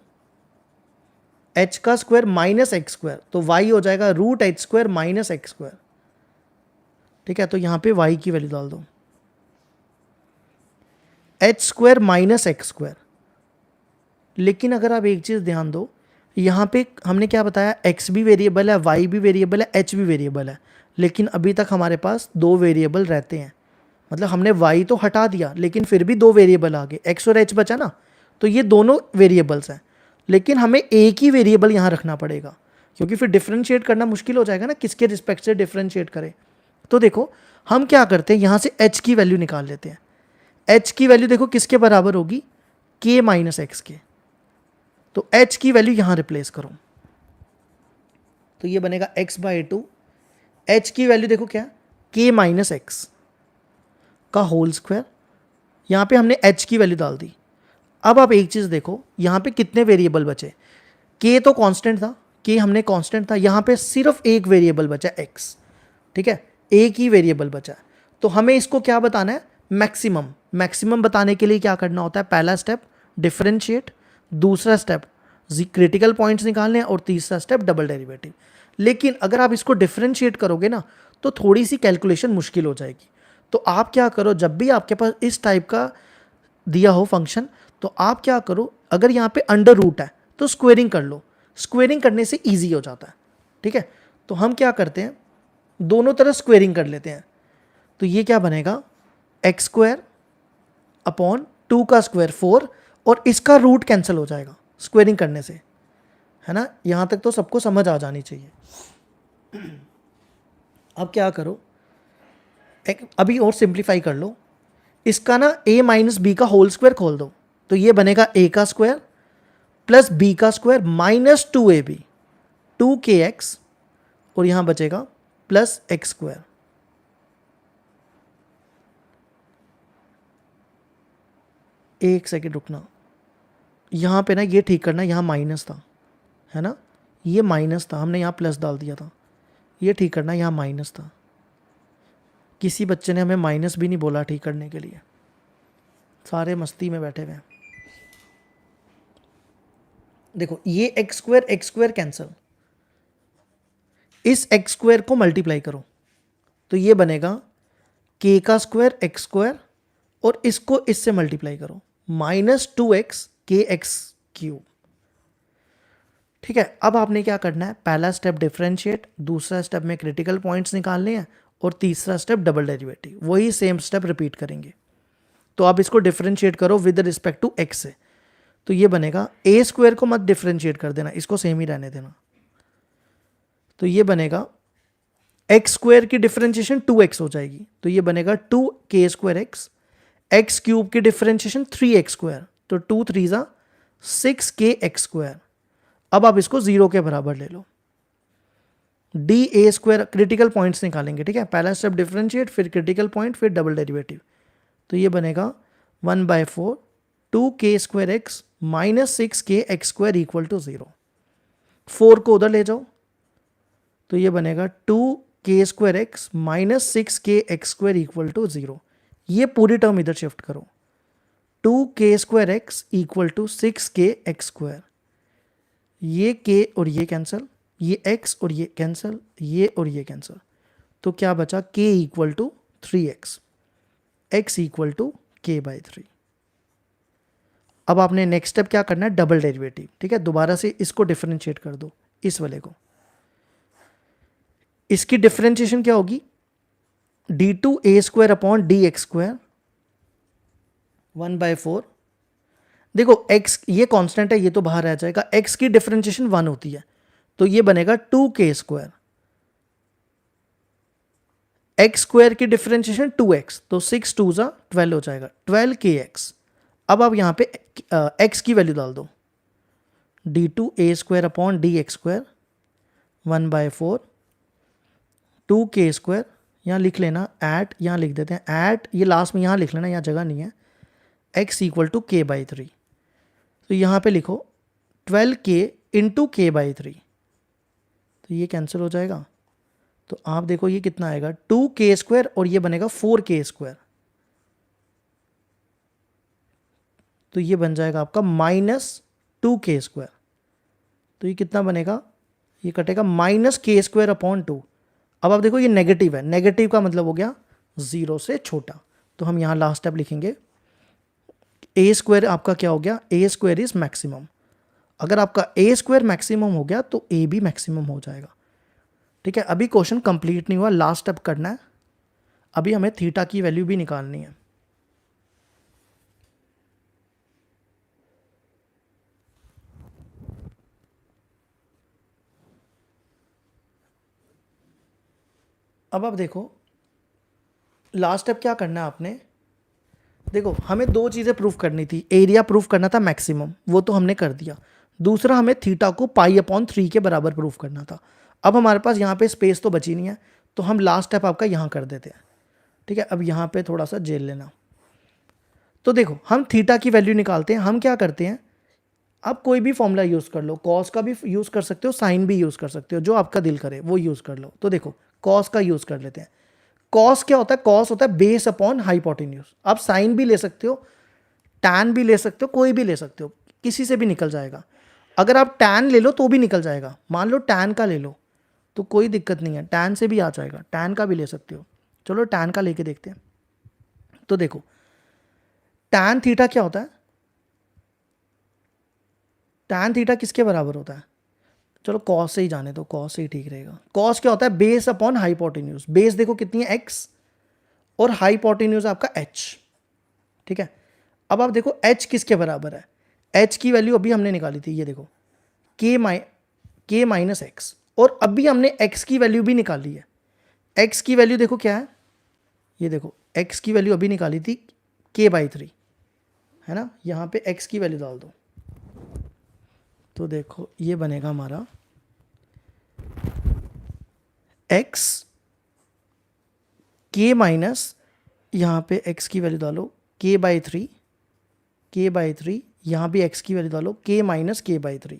h का स्क्वायर माइनस एक्स स्क्वायर, तो y हो जाएगा root H square minus x square. ठीक है, तो यहाँ पे y की वैल्यू डाल दो, H square minus x square. लेकिन अगर आप एक चीज़ ध्यान दो, यहाँ पे हमने क्या बताया, x भी वेरिएबल है, y भी वेरिएबल है, h भी वेरिएबल है, लेकिन अभी तक हमारे पास दो वेरिएबल रहते हैं। मतलब हमने y तो हटा दिया लेकिन फिर भी दो वेरिएबल आ गए, x और h बचा ना, तो ये दोनों वेरिएबल्स हैं। लेकिन हमें एक ही वेरिएबल यहाँ रखना पड़ेगा, क्योंकि फिर डिफ्रेंशिएट करना मुश्किल हो जाएगा ना, किसके रिस्पेक्ट से डिफ्रेंशिएट करें। तो देखो हम क्या करते हैं, यहाँ से h की वैल्यू निकाल लेते हैं। h की वैल्यू देखो किसके बराबर होगी, k माइनस एक्स के। तो h की वैल्यू यहाँ रिप्लेस करो, तो ये बनेगा x बाई टू, h की वैल्यू देखो क्या, k माइनस एक्स का होल स्क्वायर। यहाँ पे हमने h की वैल्यू डाल दी। अब आप एक चीज़ देखो, यहाँ पे कितने वेरिएबल बचे, k तो कांस्टेंट था, k हमने कांस्टेंट था, यहाँ पे सिर्फ एक वेरिएबल बचा x। ठीक है, एक ही वेरिएबल बचा, तो हमें इसको क्या बताना है, मैक्सिमम। मैक्सिमम बताने के लिए क्या करना होता है, पहला स्टेप डिफरेंशिएट, दूसरा स्टेप क्रिटिकल पॉइंट्स निकालने और तीसरा स्टेप डबल डेरिवेटिव। लेकिन अगर आप इसको डिफरेंशिएट करोगे ना तो थोड़ी सी कैलकुलेशन मुश्किल हो जाएगी। तो आप क्या करो, जब भी आपके पास इस टाइप का दिया हो फंक्शन, तो आप क्या करो, अगर यहाँ पे अंडर रूट है तो स्क्वेयरिंग कर लो, स्क्वेयरिंग करने से ईजी हो जाता है। ठीक है, तो हम क्या करते हैं, दोनों तरफ स्क्वेयरिंग कर लेते हैं। तो ये क्या बनेगा, एक्स स्क्वायर अपॉन 2 का स्क्वायर 4, और इसका रूट कैंसिल हो जाएगा स्क्वेयरिंग करने से, है ना। यहाँ तक तो सबको समझ आ जानी चाहिए। अब क्या करो, अभी और सिंप्लीफाई कर लो, इसका ना a माइनस बी का होल स्क्वायर खोल दो, तो ये बनेगा a का स्क्वायर प्लस b का स्क्वायर माइनस 2ab, 2kx, और यहाँ बचेगा प्लस एक्स स्क्वायर। एक सेकेंड रुकना, यहाँ पे ना ये ठीक करना, यहाँ माइनस था, है ना, ये माइनस था, हमने यहाँ प्लस डाल दिया था, ये ठीक करना, यहाँ माइनस था। किसी बच्चे ने हमें माइनस भी नहीं बोला ठीक करने के लिए, सारे मस्ती में बैठे हुए हैं। देखो ये एक्स स्क्वायर कैंसिल, इस एक्स स्क्वायर को मल्टीप्लाई करो, तो ये बनेगा के का स्क्वायर एक्स स्क्वायर, और इसको इससे मल्टीप्लाई करो, माइनस 2x के एक्स क्यूब। ठीक है, अब आपने क्या करना है, पहला स्टेप डिफरेंशिएट, दूसरा स्टेप में क्रिटिकल पॉइंट्स निकालने हैं, और तीसरा स्टेप डबल डेरिवेटिव, वही सेम स्टेप रिपीट करेंगे। तो आप इसको डिफरेंशिएट करो विद रिस्पेक्ट टू एक्स से, तो ये बनेगा, ए स्क्वायर को मत डिफरेंशिएट कर देना, इसको सेम ही रहने देना। तो ये बनेगा एक्स स्क्वायर की डिफरेंशिएशन 2x हो जाएगी, तो ये बनेगा 2k square x, x cube की डिफरेंशिएशन 3x स्क्वायर, तो 2 3 ज़ा 6k एक्स स्क्वायर। अब आप इसको 0 के बराबर ले लो, D A square, critical points निकालेंगे। ठीक है, पहला स्टेप डिफरेंशिएट, फिर क्रिटिकल पॉइंट, फिर डबल डेरिवेटिव, तो ये बनेगा 1/4 2k square x minus 6k x square equal to 0। 4 को उधर ले जाओ, तो ये बनेगा 2k square x minus 6k x square equal to 0। ये पूरी टर्म इधर शिफ्ट करो, 2k square X equal to 6k x square, ये के और ये कैंसिल, ये एक्स और ये कैंसिल, ये और ये कैंसिल, तो क्या बचा, k equal to 3x, x equal to k by 3। अब आपने नेक्स्ट स्टेप क्या करना है, डबल डेरिवेटिव। ठीक है, दोबारा से इसको डिफरेंशिएट कर दो, इस वाले को। इसकी डिफरेंशिएशन क्या होगी, d2a² अपॉन dx², 1/4। देखो x ये कांस्टेंट है, ये तो बाहर आ जाएगा, x की डिफरेंशिएशन 1 होती है, तो ये बनेगा 2k²। x² की डिफरेंशिएशन 2x, तो 6 2 जा 12 हो जाएगा, 12kx। अब आप यहाँ पे x की वैल्यू डाल दो, d2a² अपॉन dx², 1/4, 2k², यहाँ लिख लेना एट, यहाँ लिख देते हैं एट, ये लास्ट में यहाँ लिख लेना, यहाँ जगह नहीं है, x equal to k by 3। तो यहाँ पे लिखो 12k इंटू के बाई 3, तो ये कैंसिल हो जाएगा। तो आप देखो ये कितना आएगा, 2k² और ये बनेगा 4k², तो ये बन जाएगा आपका -2k²। तो ये कितना बनेगा, ये कटेगा -k² अपॉन 2। अब आप देखो ये नेगेटिव है, नेगेटिव का मतलब हो गया 0 से छोटा, तो हम यहाँ लास्ट स्टेप लिखेंगे, a² आपका क्या हो गया, a² इज मैक्सिमम। अगर आपका a² मैक्सिमम हो गया तो a भी मैक्सिमम हो जाएगा। ठीक है, अभी क्वेश्चन कंप्लीट नहीं हुआ, लास्ट स्टेप करना है, अभी हमें थीटा की वैल्यू भी निकालनी है। अब आप देखो लास्ट स्टेप क्या करना है आपने, देखो हमें दो चीज़ें प्रूफ करनी थी, एरिया प्रूफ करना था मैक्सिमम, वो तो हमने कर दिया। दूसरा हमें थीटा को π/3 के बराबर प्रूफ करना था। अब हमारे पास यहाँ पे स्पेस तो बची नहीं है, तो हम लास्ट स्टेप आपका यहाँ कर देते हैं। ठीक है, अब यहाँ पे थोड़ा सा जेल लेना। तो देखो हम थीटा की वैल्यू निकालते हैं, हम क्या करते हैं, आप कोई भी फॉर्मूला यूज़ कर लो, कॉस का भी यूज़ कर सकते हो, साइन भी यूज़ कर सकते हो, जो आपका दिल करे वो यूज़ कर लो। तो देखो कॉस का यूज़ कर लेते हैं। कॉस क्या होता है, कॉस होता है बेस अपॉन हाइपोटेन्यूज। आप साइन भी ले सकते हो, टैन भी ले सकते हो, कोई भी ले सकते हो, किसी से भी निकल जाएगा। अगर आप टैन ले लो तो भी निकल जाएगा, मान लो टैन का ले लो तो कोई दिक्कत नहीं है, टैन से भी आ जाएगा, टैन का भी ले सकते हो। चलो टैन का लेके देखते हैं। तो देखो टैन थीटा क्या होता है, टैन थीटा किसके बराबर होता है, चलो कॉस से ही जाने दो, कॉस से ही ठीक रहेगा। कॉस क्या होता है, बेस अपॉन हाइपोटेन्यूज। बेस देखो कितनी है, एक्स, और हाइपोटेन्यूज आपका एच। ठीक है, अब आप देखो एच किसके बराबर है, एच की वैल्यू अभी हमने निकाली थी, ये देखो के माइनस एक्स, और अभी हमने एक्स की वैल्यू भी निकाली है। एक्स की वैल्यू देखो क्या है, ये देखो एक्स की वैल्यू अभी निकाली थी k/3, है ना, यहाँ पे एक्स की वैल्यू डाल दो, तो देखो ये बनेगा हमारा एक्स के माइनस, यहाँ पे एक्स की वैल्यू डालो k/3, यहाँ भी एक्स की वैल्यू डालो k माइनस k/3,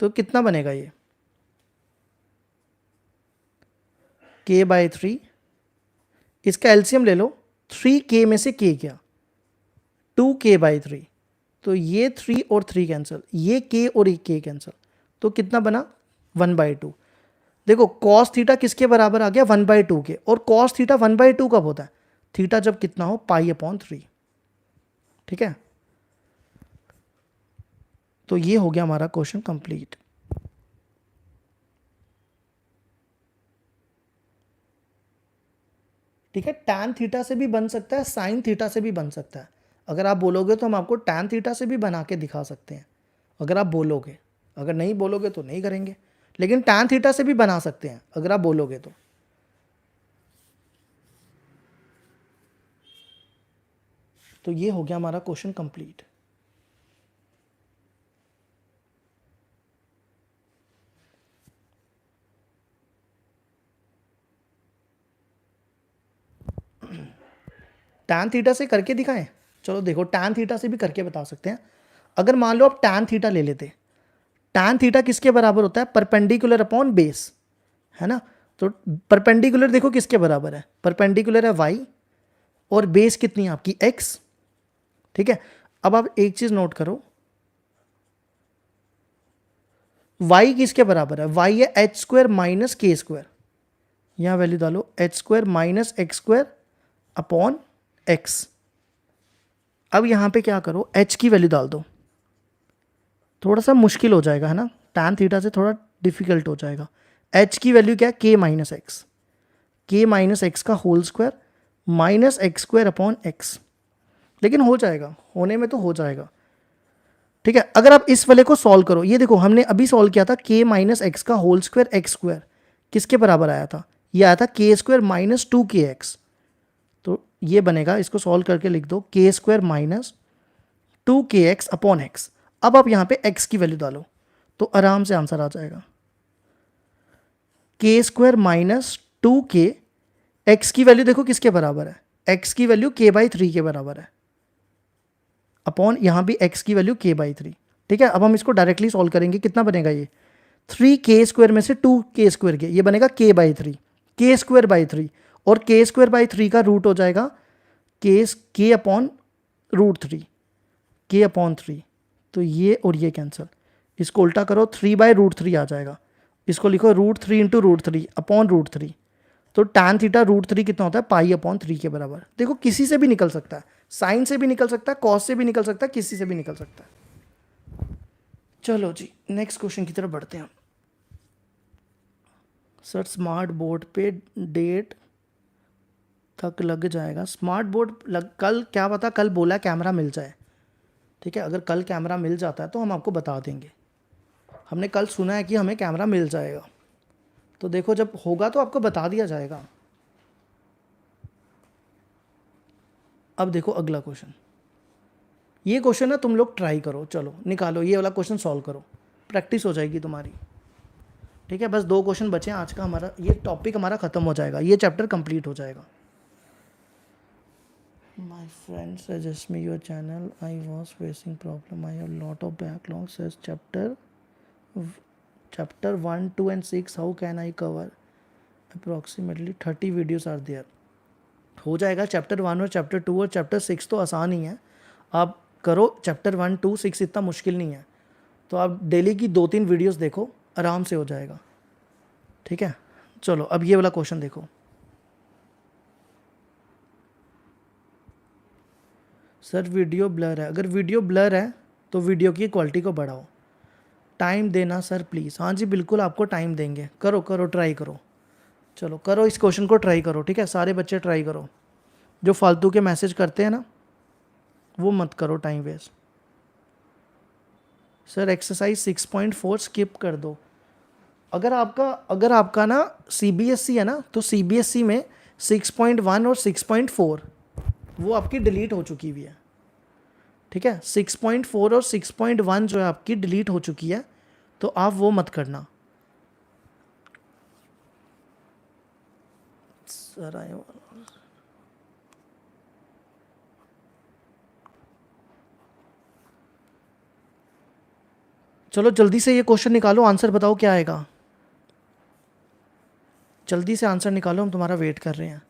तो कितना बनेगा ये k/3, इसका एलसीएम ले लो, 3k में से k क्या, 2k/3, तो ये 3 और 3 कैंसिल, ये k और ये k कैंसिल, तो कितना बना 1/2। देखो कॉस थीटा किसके बराबर आ गया, 1/2 के, और कॉस थीटा 1/2 कब होता है, थीटा जब कितना हो π/3। ठीक है, तो ये हो गया हमारा क्वेश्चन कंप्लीट। ठीक है, टैन थीटा से भी बन सकता है, साइन थीटा से भी बन सकता है। अगर आप बोलोगे तो हम आपको टैन थीटा से भी बना के दिखा सकते हैं, अगर आप बोलोगे। अगर नहीं बोलोगे तो नहीं करेंगे, लेकिन टैन थीटा से भी बना सकते हैं अगर आप बोलोगे तो। तो ये हो गया हमारा क्वेश्चन कंप्लीट। टैन थीटा से करके दिखाएं, चलो देखो टैन थीटा से भी करके बता सकते हैं। अगर मान लो आप टैन थीटा ले लेते, टैन थीटा किसके बराबर होता है, परपेंडिकुलर अपॉन बेस, है ना। तो परपेंडिकुलर देखो किसके बराबर है, परपेंडिकुलर है y, और बेस कितनी है आपकी x। ठीक है, अब आप एक चीज नोट करो, y किसके बराबर है, y है एच स्क्वायर माइनस के स्क्वायर, यहाँ वैल्यू डालो H square minus x square upon x. अब यहाँ पे क्या करो, h की वैल्यू डाल दो, थोड़ा सा मुश्किल हो जाएगा है ना, tan थीटा से थोड़ा डिफिकल्ट हो जाएगा। h की वैल्यू क्या है, k minus x, k minus x का whole square minus x square upon x. लेकिन हो जाएगा, होने में तो हो जाएगा, ठीक है। अगर आप इस वाले को सॉल्व करो, ये देखो हमने अभी सॉल्व किया था के माइनस एक्स का होल स्क्वायर एक्स स्क्वायर, किसके बराबर आया था, ये आया था के स्क्वायर माइनस 2kx। तो ये बनेगा, इसको सॉल्व करके लिख दो के square minus 2kx upon x. अब आप यहाँ पे x की वैल्यू डालो तो आराम से आंसर आ जाएगा, के स्क्वायर माइनस 2k, x की वैल्यू देखो किसके बराबर है, x की वैल्यू k/3 के बराबर है, अपॉन यहाँ भी x की वैल्यू k/3, ठीक है। अब हम इसको डायरेक्टली सॉल्व करेंगे, कितना बनेगा ये 3k स्क्वायर में से 2k स्क्वायर के, ये बनेगा k/3, k स्क्वायर बाई 3, और k स्क्वायर बाई 3 का रूट हो जाएगा k upon root 3, k upon 3, तो ये और ये कैंसिल, इसको उल्टा करो 3/√3 आ जाएगा, इसको लिखो √3 इंटू √3 अपॉन √3, तो tan थीटा √3 कितना होता है, π/3 के बराबर। देखो किसी से भी निकल सकता है, साइन से भी निकल सकता है, कॉस से भी निकल सकता है, किसी से भी निकल सकता है। चलो जी नेक्स्ट क्वेश्चन की तरफ बढ़ते हैं। सर स्मार्ट बोर्ड पे डेट तक लग जाएगा, स्मार्ट बोर्ड कल क्या पता, कल बोला कैमरा मिल जाए, ठीक है। अगर कल कैमरा मिल जाता है तो हम आपको बता देंगे, हमने कल सुना है कि हमें कैमरा मिल जाएगा, तो देखो जब होगा तो आपको बता दिया जाएगा। अब देखो अगला क्वेश्चन, ये क्वेश्चन ना तुम लोग ट्राई करो, चलो निकालो ये वाला क्वेश्चन सॉल्व करो, प्रैक्टिस हो जाएगी तुम्हारी, ठीक है। बस 2 क्वेश्चन बचे हैं आज का, हमारा ये टॉपिक हमारा खत्म हो जाएगा, ये चैप्टर कंप्लीट हो जाएगा। My friend suggest me your channel. I was facing problem. I have lot of backlog. Says chapter 1, 2 and 6. How can I cover? Approximately 30 videos are there. हो जाएगा, चैप्टर 1 और चैप्टर 2 और चैप्टर 6 तो आसान ही है, आप करो चैप्टर 1, 2, 6 इतना मुश्किल नहीं है, तो आप डेली की 2-3 वीडियोस देखो, आराम से हो जाएगा, ठीक है। चलो अब ये वाला क्वेश्चन देखो, सर वीडियो ब्लर है, अगर वीडियो ब्लर है तो वीडियो की क्वालिटी को बढ़ाओ, टाइम देना सर प्लीज़। हाँ जी बिल्कुल आपको टाइम देंगे, करो करो ट्राई करो, चलो करो इस क्वेश्चन को ट्राई करो, ठीक है। सारे बच्चे ट्राई करो, जो फालतू के मैसेज करते हैं ना वो मत करो, time waste. Sir exercise 6.4 skip कर दो, अगर आपका ना CBSE है ना, तो CBSE में 6.1 और 6.4 वो आपकी डिलीट हो चुकी हुई है, ठीक है। 6.4 और 6.1 जो है आपकी डिलीट हो चुकी है, तो आप वो मत करना। सर आए चलो जल्दी से ये क्वेश्चन निकालो, आंसर बताओ क्या आएगा, जल्दी से आंसर निकालो, हम तुम्हारा वेट कर रहे हैं।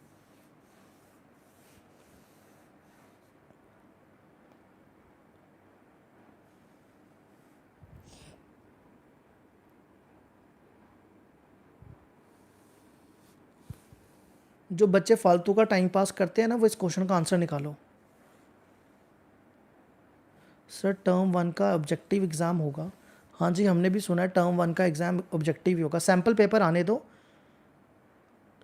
जो बच्चे फालतू का टाइम पास करते हैं ना, वो इस क्वेश्चन का आंसर निकालो। सर टर्म 1 का ऑब्जेक्टिव एग्ज़ाम होगा, हाँ जी हमने भी सुना है टर्म 1 का एग्ज़ाम ऑब्जेक्टिव ही होगा, सैम्पल पेपर आने दो।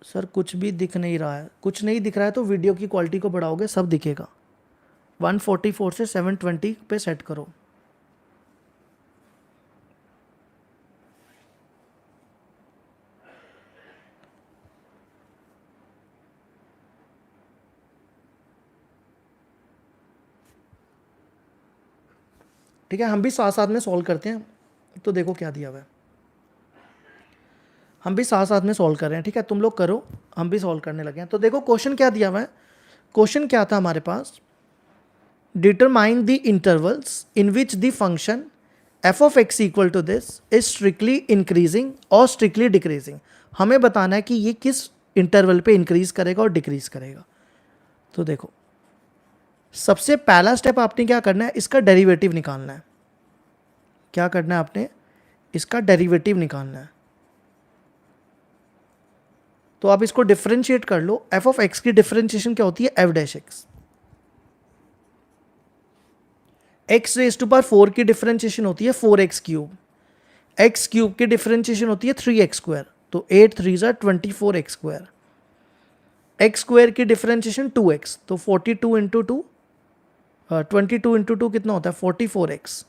सर कुछ भी दिख नहीं रहा है, कुछ नहीं दिख रहा है तो वीडियो की क्वालिटी को बढ़ाओगे सब दिखेगा, 144 से 720 पे सेट करो। ठीक है, हम भी साथ साथ में सॉल्व करते हैं, तो देखो क्या दिया हुआ है, हम भी साथ साथ में सॉल्व कर रहे हैं, ठीक है। तुम लोग करो, हम भी सॉल्व करने लगे हैं। तो देखो क्वेश्चन क्या दिया हुआ है, क्वेश्चन क्या था हमारे पास, determine the intervals in which the function f of x equal to this is strictly increasing और स्ट्रिक्टली डिक्रीजिंग। हमें बताना है कि ये किस इंटरवल पे इंक्रीज करेगा और डिक्रीज करेगा। तो देखो सबसे पहला स्टेप आपने क्या करना है, इसका डेरिवेटिव निकालना है। क्या करना है आपने, इसका डेरिवेटिव निकालना है। तो आप इसको डिफरेंशिएट कर लो। एफ ऑफ एक्स की डिफरेंशिएशन क्या होती है? F dash x. X raise to power 4 की डिफरेंशिएशन होती है 4x क्यूब। एक्स क्यूब की डिफरेंशिएशन होती है 3x स्क्वायर। तो 8 3 ज़ा 24x स्क्वायर। एक्स स्क्वायर की डिफरेंशिएशन 2x, तो 42 इंटू 2 22 इंटू 2 कितना होता है? 44x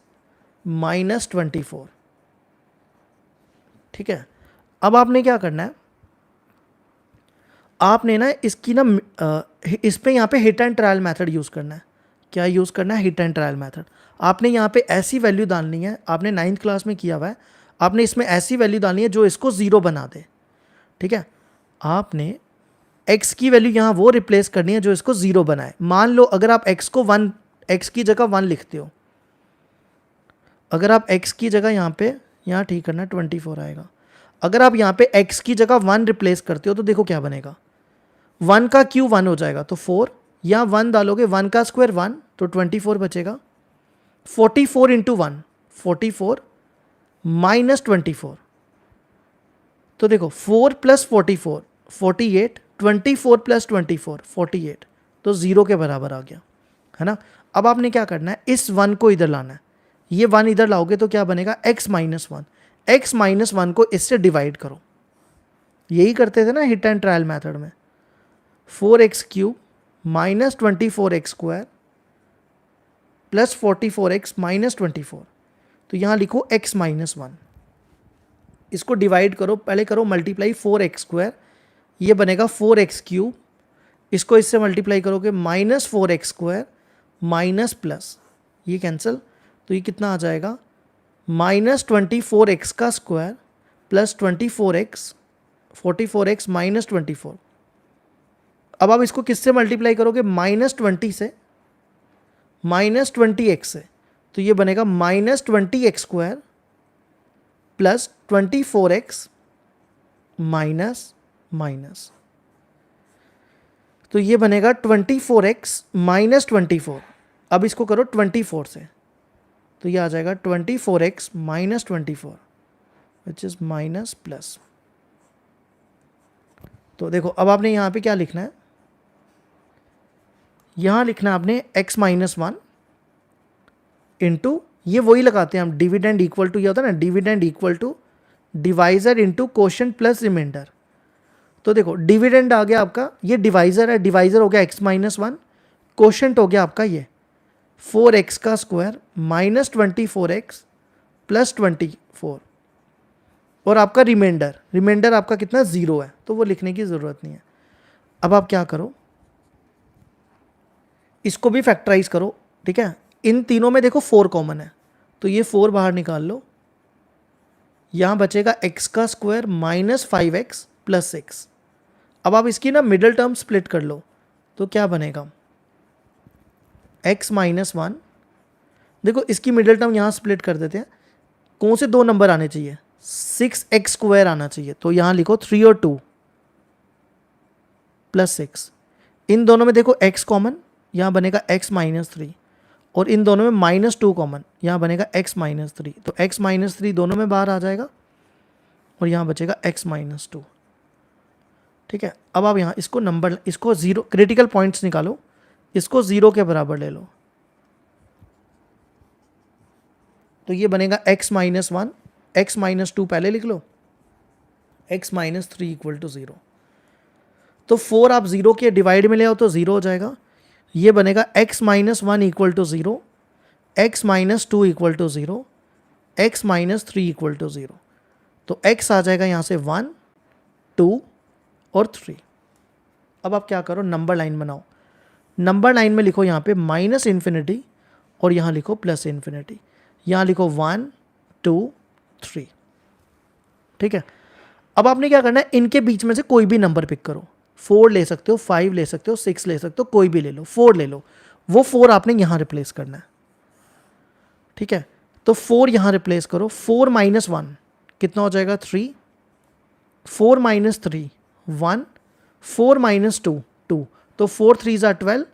minus 24। ठीक है, अब आपने क्या करना है, आपने ना इसकी ना इस पे यहाँ पे hit and trial method use करना है। क्या यूज़ करना है? Hit and trial method. आपने यहाँ पे ऐसी वैल्यू डालनी है, आपने 9th क्लास में किया हुआ है, आपने इसमें ऐसी वैल्यू डालनी है जो इसको ज़ीरो बना दे। ठीक है, आपने x की वैल्यू यहाँ वो रिप्लेस करनी है जो इसको ज़ीरो बनाए। मान लो अगर आप x को 1, x की जगह 1 लिखते हो, अगर आप x की जगह यहाँ पे, यहाँ ठीक करना 24 आएगा। अगर आप यहाँ पे x की जगह 1 रिप्लेस करते हो तो देखो क्या बनेगा, 1 का क्यूब 1 हो जाएगा तो 4, या 1 डालोगे 1 का स्क्वायर 1 तो 24 बचेगा। 44 इंटू 1 44 माइनस 24, तो देखो 4 प्लस 44 48, 24 प्लस 24 48, तो 0 के बराबर आ गया, है ना। अब आपने क्या करना है, इस 1 को इधर लाना है। ये 1 इधर लाओगे तो क्या बनेगा? x minus 1। x माइनस 1 को इससे डिवाइड करो। यही करते थे ना हिट एंड ट्रायल मेथड में। 4x cube minus 24x square plus 44x minus 24, तो यहाँ लिखो x माइनस 1। इसको डिवाइड करो, पहले करो मल्टीप्लाई 4x स्क्वायर, ये बनेगा 4x क्यूब, इसको इससे मल्टीप्लाई करोगे minus 4x square minus plus, ये कैंसिल, तो ये कितना आ जाएगा? माइनस 24x का square plus 24x 44x minus 24। अब आप इसको किससे मल्टीप्लाई करोगे? माइनस 20 से, माइनस 20x से, तो ये बनेगा minus 20x square plus 24x minus minus, तो ये बनेगा 24x माइनस 24। अब इसको करो 24 से, तो ये आ जाएगा 24x minus 24 which is minus plus. तो देखो अब आपने यहाँ पे क्या लिखना है, यहाँ लिखना है आपने x माइनस 1 इंटू, ये वही लगाते हैं हम, डिविडेंड इक्वल टू, ये होता है ना dividend equal to divisor into quotient plus remainder. तो देखो डिविडेंड आ गया आपका, ये डिवाइजर है, डिवाइजर हो गया x माइनस 1, क्वोशंट हो गया आपका ये 4x का स्क्वायर माइनस 24x प्लस 24, और आपका रिमाइंडर, रिमाइंडर आपका कितना? 0 है, तो वो लिखने की ज़रूरत नहीं है। अब आप क्या करो, इसको भी फैक्टराइज करो। ठीक है, इन तीनों में देखो 4 कॉमन है, तो ये 4 बाहर निकाल लो, यहाँ बचेगा x का स्क्वायर माइनस 5x प्लस 6। अब आप इसकी ना मिडल टर्म स्प्लिट कर लो, तो क्या बनेगा? x माइनस 1, देखो इसकी मिडल टर्म यहाँ स्प्लिट कर देते हैं। कौन से 2 नंबर आने चाहिए? 6x स्क्वायर आना चाहिए, तो यहाँ लिखो 3 और 2 प्लस 6। इन दोनों में देखो x कॉमन, यहाँ बनेगा x माइनस 3, और इन दोनों में माइनस 2 कॉमन, यहाँ बनेगा x माइनस 3, तो x माइनस 3 दोनों में बाहर आ जाएगा, और यहाँ बचेगा x माइनस 2। ठीक है, अब आप यहाँ इसको नंबर, इसको 0 क्रिटिकल पॉइंट्स निकालो, इसको 0 के बराबर ले लो, तो ये बनेगा x माइनस 1, x माइनस 2 पहले लिख लो, x माइनस 3 इक्वल टू 0। तो 4 आप 0 के डिवाइड में ले आओ तो 0 हो जाएगा, ये बनेगा x minus 1 equal to 0, x minus 2 equal to 0, x minus 3 equal to 0। तो x आ जाएगा यहाँ से 1 2 और 3। अब आप क्या करो, नंबर लाइन बनाओ। नंबर लाइन में लिखो यहाँ पे माइनस इन्फिनिटी, और यहाँ लिखो प्लस इन्फिनिटी, यहाँ लिखो 1 2 3। ठीक है, अब आपने क्या करना है, इनके बीच में से कोई भी नंबर पिक करो। 4 ले सकते हो, 5 ले सकते हो, 6 ले सकते हो, कोई भी ले लो, 4 ले लो। वो 4 आपने यहाँ रिप्लेस करना है। ठीक है, तो 4 यहाँ रिप्लेस करो, 4 माइनस 1 कितना हो जाएगा? 3, 4 माइनस 3 1, 4 माइनस 2 2, तो 4 3 ज़ा 12,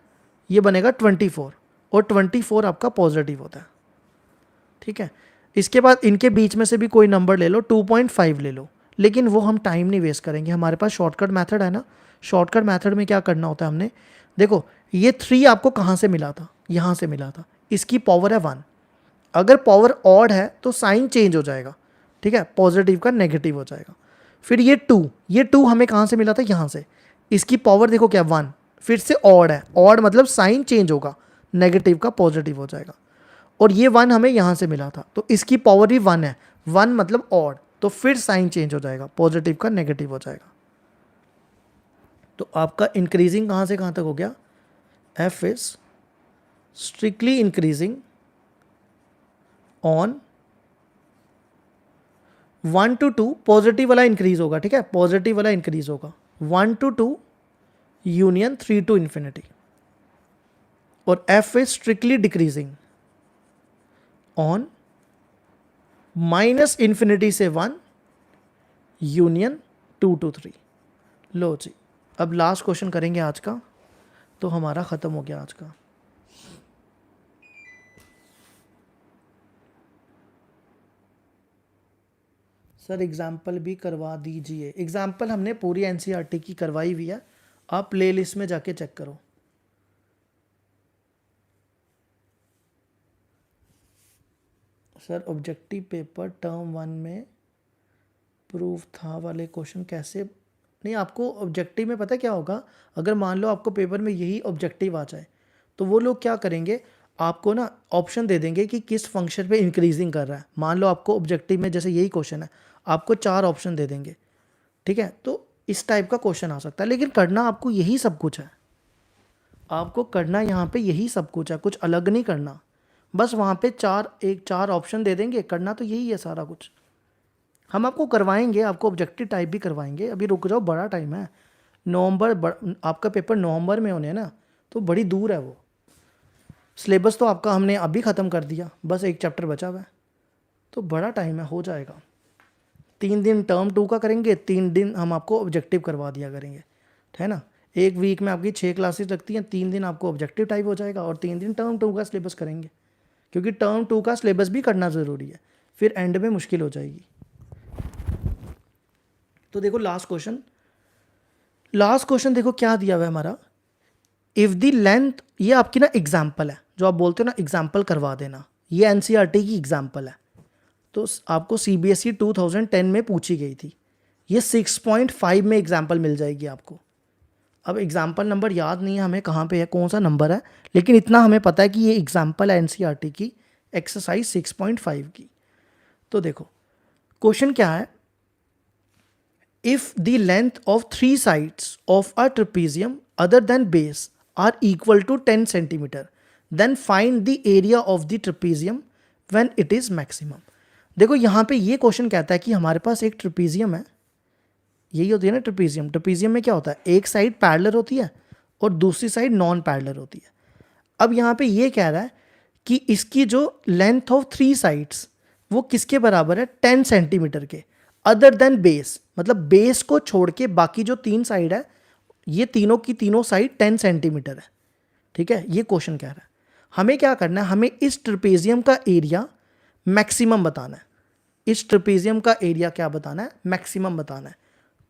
ये बनेगा 24, और 24 आपका पॉजिटिव होता है। ठीक है, इसके बाद इनके बीच में से भी कोई नंबर ले लो, 2.5 ले लो, लेकिन वो हम टाइम नहीं वेस्ट करेंगे, हमारे पास शॉर्टकट मेथड है ना। शॉर्टकट मेथड में क्या करना होता है हमने, देखो ये 3 आपको कहाँ से मिला था, यहाँ से मिला था, इसकी पावर है 1। अगर पावर ऑड है तो साइन चेंज हो जाएगा, ठीक है, पॉजिटिव का नेगेटिव हो जाएगा। फिर ये 2 हमें कहाँ से मिला था, यहाँ से, इसकी पावर देखो क्या 1, फिर से ऑड है, ऑड मतलब साइन चेंज होगा, नेगेटिव का पॉजिटिव हो जाएगा। और ये 1 हमें यहाँ से मिला था, तो इसकी पावर भी 1 है, 1 मतलब ऑड, तो फिर साइन चेंज हो जाएगा, पॉजिटिव का नेगेटिव हो जाएगा। तो आपका इंक्रीजिंग कहाँ से कहाँ तक हो गया, f is strictly increasing on 1 to 2, positive वाला इंक्रीज होगा, ठीक है, पॉजिटिव वाला इंक्रीज होगा 1 to 2 यूनियन 3 to इंफिनिटी। और f is strictly decreasing on minus infinity से 1 यूनियन 2 to 3। लो जी, अब लास्ट क्वेश्चन करेंगे आज का, तो हमारा ख़त्म हो गया आज का। सर एग्जाम्पल भी करवा दीजिए। एग्जाम्पल हमने पूरी एनसीईआरटी की करवाई हुई है, आप प्ले लिस्ट में जाके चेक करो। सर ऑब्जेक्टिव पेपर टर्म 1 में प्रूफ था वाले क्वेश्चन कैसे, नहीं आपको ऑब्जेक्टिव में पता क्या होगा, अगर मान लो आपको पेपर में यही ऑब्जेक्टिव आ जाए तो वो लोग क्या करेंगे, आपको ना ऑप्शन दे देंगे कि किस फंक्शन पे इंक्रीजिंग कर रहा है। मान लो आपको ऑब्जेक्टिव में जैसे यही क्वेश्चन है, आपको 4 ऑप्शन दे देंगे, ठीक है, तो इस टाइप का क्वेश्चन आ सकता है। लेकिन करना आपको यही सब कुछ है, आपको करना यहाँ पे यही सब कुछ है, कुछ अलग नहीं करना, बस वहाँ पे 4 ऑप्शन दे देंगे, करना तो यही है सारा कुछ। हम आपको करवाएंगे, आपको ऑब्जेक्टिव टाइप भी करवाएंगे, अभी रुक जाओ, बड़ा टाइम है, आपका पेपर नवंबर में होने है ना, तो बड़ी दूर है वो। सिलेबस तो आपका हमने अभी ख़त्म कर दिया, बस एक चैप्टर बचा हुआ है, तो बड़ा टाइम है, हो जाएगा। 3 दिन टर्म 2 का करेंगे, 3 दिन हम आपको ऑब्जेक्टिव करवा दिया करेंगे, है ना। एक वीक में आपकी 6 क्लासेस लगती हैं, 3 दिन आपको ऑब्जेक्टिव टाइप हो जाएगा और 3 दिन टर्म 2 का सिलेबस करेंगे, क्योंकि टर्म 2 का सिलेबस भी करना ज़रूरी है, फिर एंड में मुश्किल हो जाएगी। तो देखो लास्ट क्वेश्चन देखो क्या दिया हुआ है हमारा, इफ़ द लेंथ, ये आपकी ना एग्जाम्पल है, जो आप बोलते हो ना एग्जाम्पल करवा देना, ये एनसीईआरटी की एग्जाम्पल है, तो आपको सीबीएसई 2010 में पूछी गई थी, ये 6.5 में एग्जाम्पल मिल जाएगी आपको। अब एग्जाम्पल नंबर याद नहीं है हमें कहाँ पे है, कौन सा नंबर है, लेकिन इतना हमें पता है कि ये एग्जाम्पल है एनसीईआरटी की एक्सरसाइज 6.5 की। तो देखो क्वेश्चन क्या है, if the length of 3 sides of a trapezium other than base are equal to 10 centimetre, then find the area of the trapezium when it is maximum. देखो यहाँ पे ये क्वेश्चन कहता है कि हमारे पास एक ट्रेपेजियम है, यही होती है ना ट्रेपेजियम, ट्रेपेजियम में क्या होता है, एक साइड पैरेलल होती है और दूसरी साइड नॉन पैरेलल होती है। अब यहाँ पे ये कह रहा है कि इसकी जो लेंथ ऑफ 3 साइड्स वो किसके बराबर है, 10 सेंटीमीटर के, अदर देन बेस, मतलब बेस को छोड़ के बाकी जो 3 साइड है, ये तीनों की तीनों साइड 10 सेंटीमीटर है, ठीक है, ये क्वेश्चन कह रहा है। हमें क्या करना है, हमें इस ट्रेपेजियम का एरिया मैक्सिमम बताना है, इस ट्रेपेजियम का एरिया क्या बताना है, मैक्सिमम बताना है।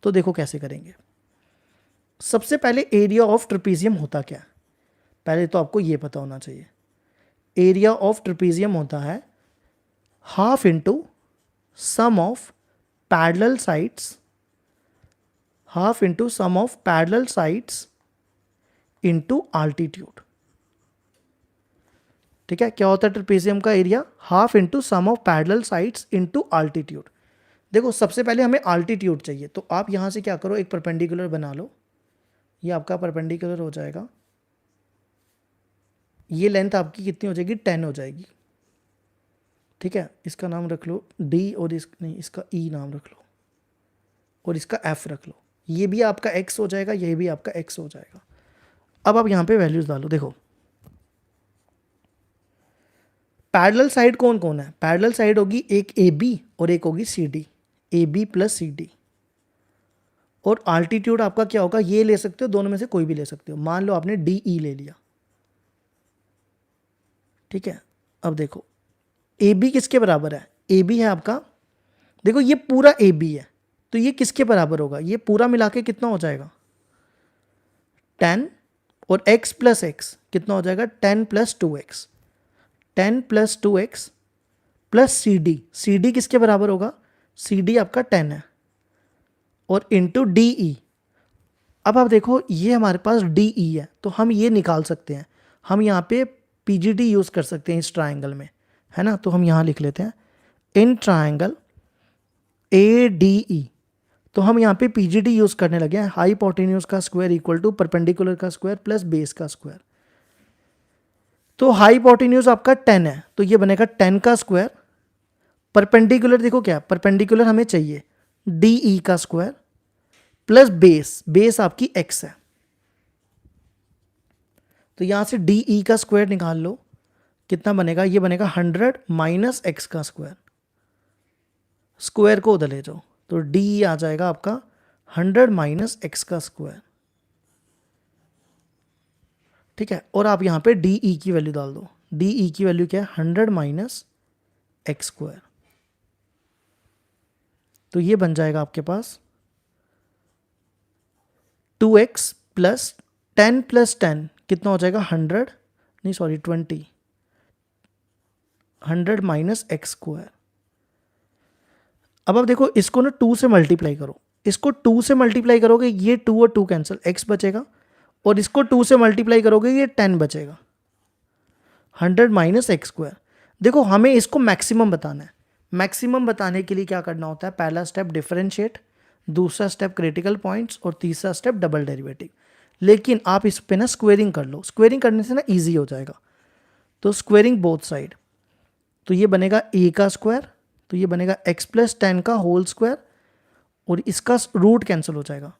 तो देखो कैसे करेंगे। सबसे पहले एरिया ऑफ ट्रेपेजियम होता क्या है, पहले तो आपको ये पता होना चाहिए। एरिया ऑफ ट्रेपेजियम होता है half into sum of parallel sides, half into sum of parallel sides into altitude, ठीक है। क्या होता है ट्रेपेजियम का area, half into sum of parallel sides into altitude. देखो सबसे पहले हमें आल्टीट्यूड चाहिए, तो आप यहाँ से क्या करो, एक परपेंडिकुलर बना लो, ये आपका परपेंडिकुलर हो जाएगा, ये लेंथ आपकी कितनी हो जाएगी, 10 हो जाएगी, ठीक है। इसका नाम रख लो डी, और इसका ई नाम रख लो, और इसका एफ रख लो, ये भी आपका एक्स हो जाएगा, ये भी आपका एक्स हो जाएगा। अब आप यहाँ पे वैल्यूज डालो, देखो पैरेलल साइड कौन कौन है, पैरेलल साइड होगी एक ए बी और एक होगी C D, A B plus C D. और आल्टीट्यूड आपका क्या होगा, ये ले सकते हो, दोनों में से कोई भी ले सकते हो, मान लो आपने डी ई ले लिया, ठीक है। अब देखो ए बी किसके बराबर है, ए बी है आपका, देखो ये पूरा ए बी है, तो ये किसके बराबर होगा, ये पूरा मिला के कितना हो जाएगा 10, और x प्लस एक्स कितना हो जाएगा 10 plus 2x, 10 plus 2x plus C D किसके बराबर होगा, सी डी आपका 10 है, और इंटू डी ई। अब आप देखो ये हमारे पास डी ई है, तो हम ये निकाल सकते हैं, हम यहाँ पे पी जी डी यूज़ कर सकते हैं इस ट्राइंगल में, है ना। तो हम यहाँ लिख लेते हैं in triangle A D E, तो हम यहाँ पे पी जी डी यूज़ करने लगे हैं, हाइपोटेन्यूज का स्क्वायर इक्वल टू परपेंडिकुलर का स्क्वायर प्लस बेस का स्क्वायर। तो हाइपोटेन्यूज आपका 10 है, तो ये बनेगा 10 का स्क्वायर, परपेंडिकुलर देखो क्या, परपेंडिकुलर हमें चाहिए डी ई का स्क्वायर प्लस बेस आपकी x है, तो यहां से डी ई का स्क्वायर निकाल लो, कितना बनेगा, ये बनेगा 100 माइनस एक्स का स्क्वायर, स्क्वायर को उधर ले जाओ, तो डी ई आ जाएगा आपका 100 माइनस एक्स का स्क्वायर, ठीक है। और आप यहां पे डी ई की वैल्यू डाल दो, डी ई की वैल्यू क्या है 100 माइनस एक्स स्क्वायर, तो ये बन जाएगा आपके पास 2x प्लस 10 प्लस 10 कितना हो जाएगा 100, नहीं सॉरी 20, 100 माइनस एक्स स्क्वायर। अब आप देखो इसको ना 2 से मल्टीप्लाई करो, इसको 2 से मल्टीप्लाई करोगे ये 2 और 2 कैंसिल, x बचेगा, और इसको 2 से मल्टीप्लाई करोगे ये 10 बचेगा, 100 माइनस एक्स स्क्वायर। देखो हमें इसको मैक्सिमम बताना है, मैक्सिमम बताने के लिए क्या करना होता है, पहला स्टेप डिफरेंशिएट, दूसरा स्टेप क्रिटिकल पॉइंट्स, और तीसरा स्टेप डबल डेरिवेटिव। लेकिन आप इस पे ना स्क्वेयरिंग कर लो, स्क्वेयरिंग करने से ना इजी हो जाएगा, तो स्क्वेयरिंग बोथ साइड, तो ये बनेगा a का स्क्वायर, तो ये बनेगा x प्लस 10 का होल स्क्वायर, और इसका रूट कैंसिल हो जाएगा,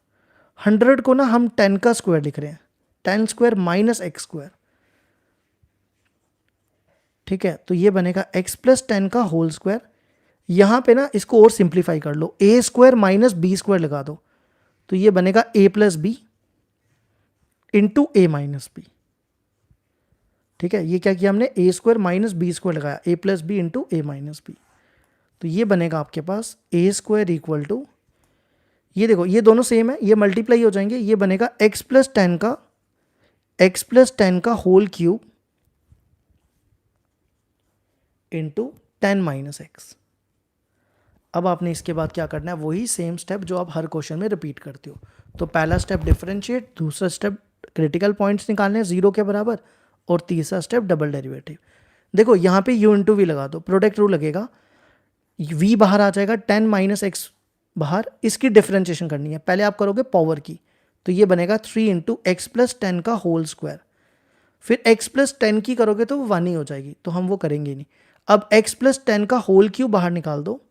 100 को ना हम 10 का स्क्वायर लिख रहे हैं, 10 स्क्वायर माइनस एक्स स्क्वायर, ठीक है। तो ये बनेगा x प्लस 10 का होल स्क्वायर, यहाँ पे ना इसको और सिंप्लीफाई कर लो, a square minus B square लगा दो, तो ये बनेगा a plus B into A minus B, ठीक है। ये क्या किया हमने, a square minus B square लगाया, a plus B into A minus B, तो ये बनेगा आपके पास a स्क्वायर इक्वल टू, ये देखो ये दोनों सेम है, ये मल्टीप्लाई हो जाएंगे, ये बनेगा x प्लस 10 का whole cube into 10 minus x. अब आपने इसके बाद क्या करना है, वही सेम स्टेप जो आप हर क्वेश्चन में रिपीट करते हो। तो पहला स्टेप डिफरेंशिएट, दूसरा स्टेप क्रिटिकल पॉइंट्स निकालने जीरो के बराबर, और तीसरा स्टेप डबल डेरिवेटिव। देखो यहाँ पे u इंटू वी लगा दो, प्रोडक्ट रूल लगेगा, v बाहर आ जाएगा, 10 माइनस एक्स बाहर, इसकी डिफरेंशिएशन करनी है, पहले आप करोगे पावर की, तो ये बनेगा 3 इंटू एक्स प्लस 10 का होल स्क्वायर, फिर x प्लस 10 की करोगे तो वो 1 ही हो जाएगी, तो हम वो करेंगे नहीं। अब x प्लस 10 का होल क्यूब बाहर निकाल दो,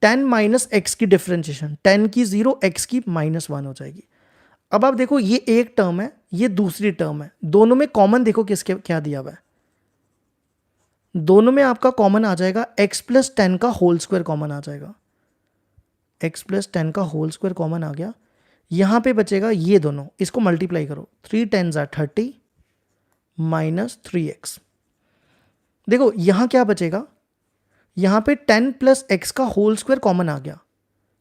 10 माइनस एक्स की डिफरेंशिएशन, 10 की 0, x की -1 हो जाएगी। अब आप देखो ये एक टर्म है, ये दूसरी टर्म है, दोनों में कॉमन देखो किसके क्या दिया हुआ है, दोनों में आपका कॉमन आ जाएगा x प्लस 10 का होल स्क्वायर कॉमन आ जाएगा, x प्लस 10 का होल स्क्वायर कॉमन आ गया, यहां पे बचेगा ये दोनों, इसको मल्टीप्लाई करो, 3 10 30 माइनस 3x। देखो यहां क्या बचेगा, यहां पे 10 प्लस एक्स का होल स्क्वायर कॉमन आ गया,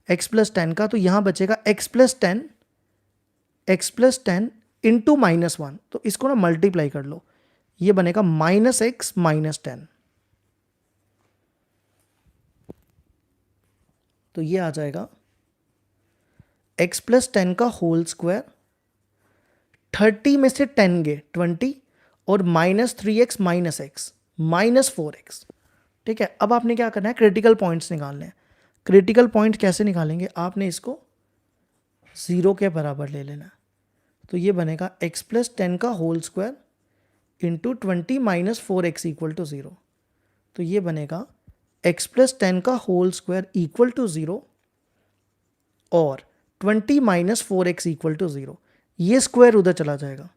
x प्लस 10 का, तो यहां बचेगा x प्लस 10 इंटू -1, तो इसको ना मल्टीप्लाई कर लो, ये बनेगा -x माइनस 10, तो ये आ जाएगा x प्लस 10 का होल स्क्वायर, 30 में से 10 गए 20, और -3x माइनस एक्स -4x, ठीक है। अब आपने क्या करना है, क्रिटिकल पॉइंट्स निकालने हैं। क्रिटिकल पॉइंट कैसे निकालेंगे, आपने इसको 0 के बराबर ले लेना, तो ये बनेगा x प्लस 10 का whole square into 20 minus 4x equal to 0, तो ये बनेगा x प्लस 10 का होल स्क्वायर इक्वल टू 0 और 20 माइनस 4x इक्वल टू 0, ये स्क्वायर उधर चला जाएगा,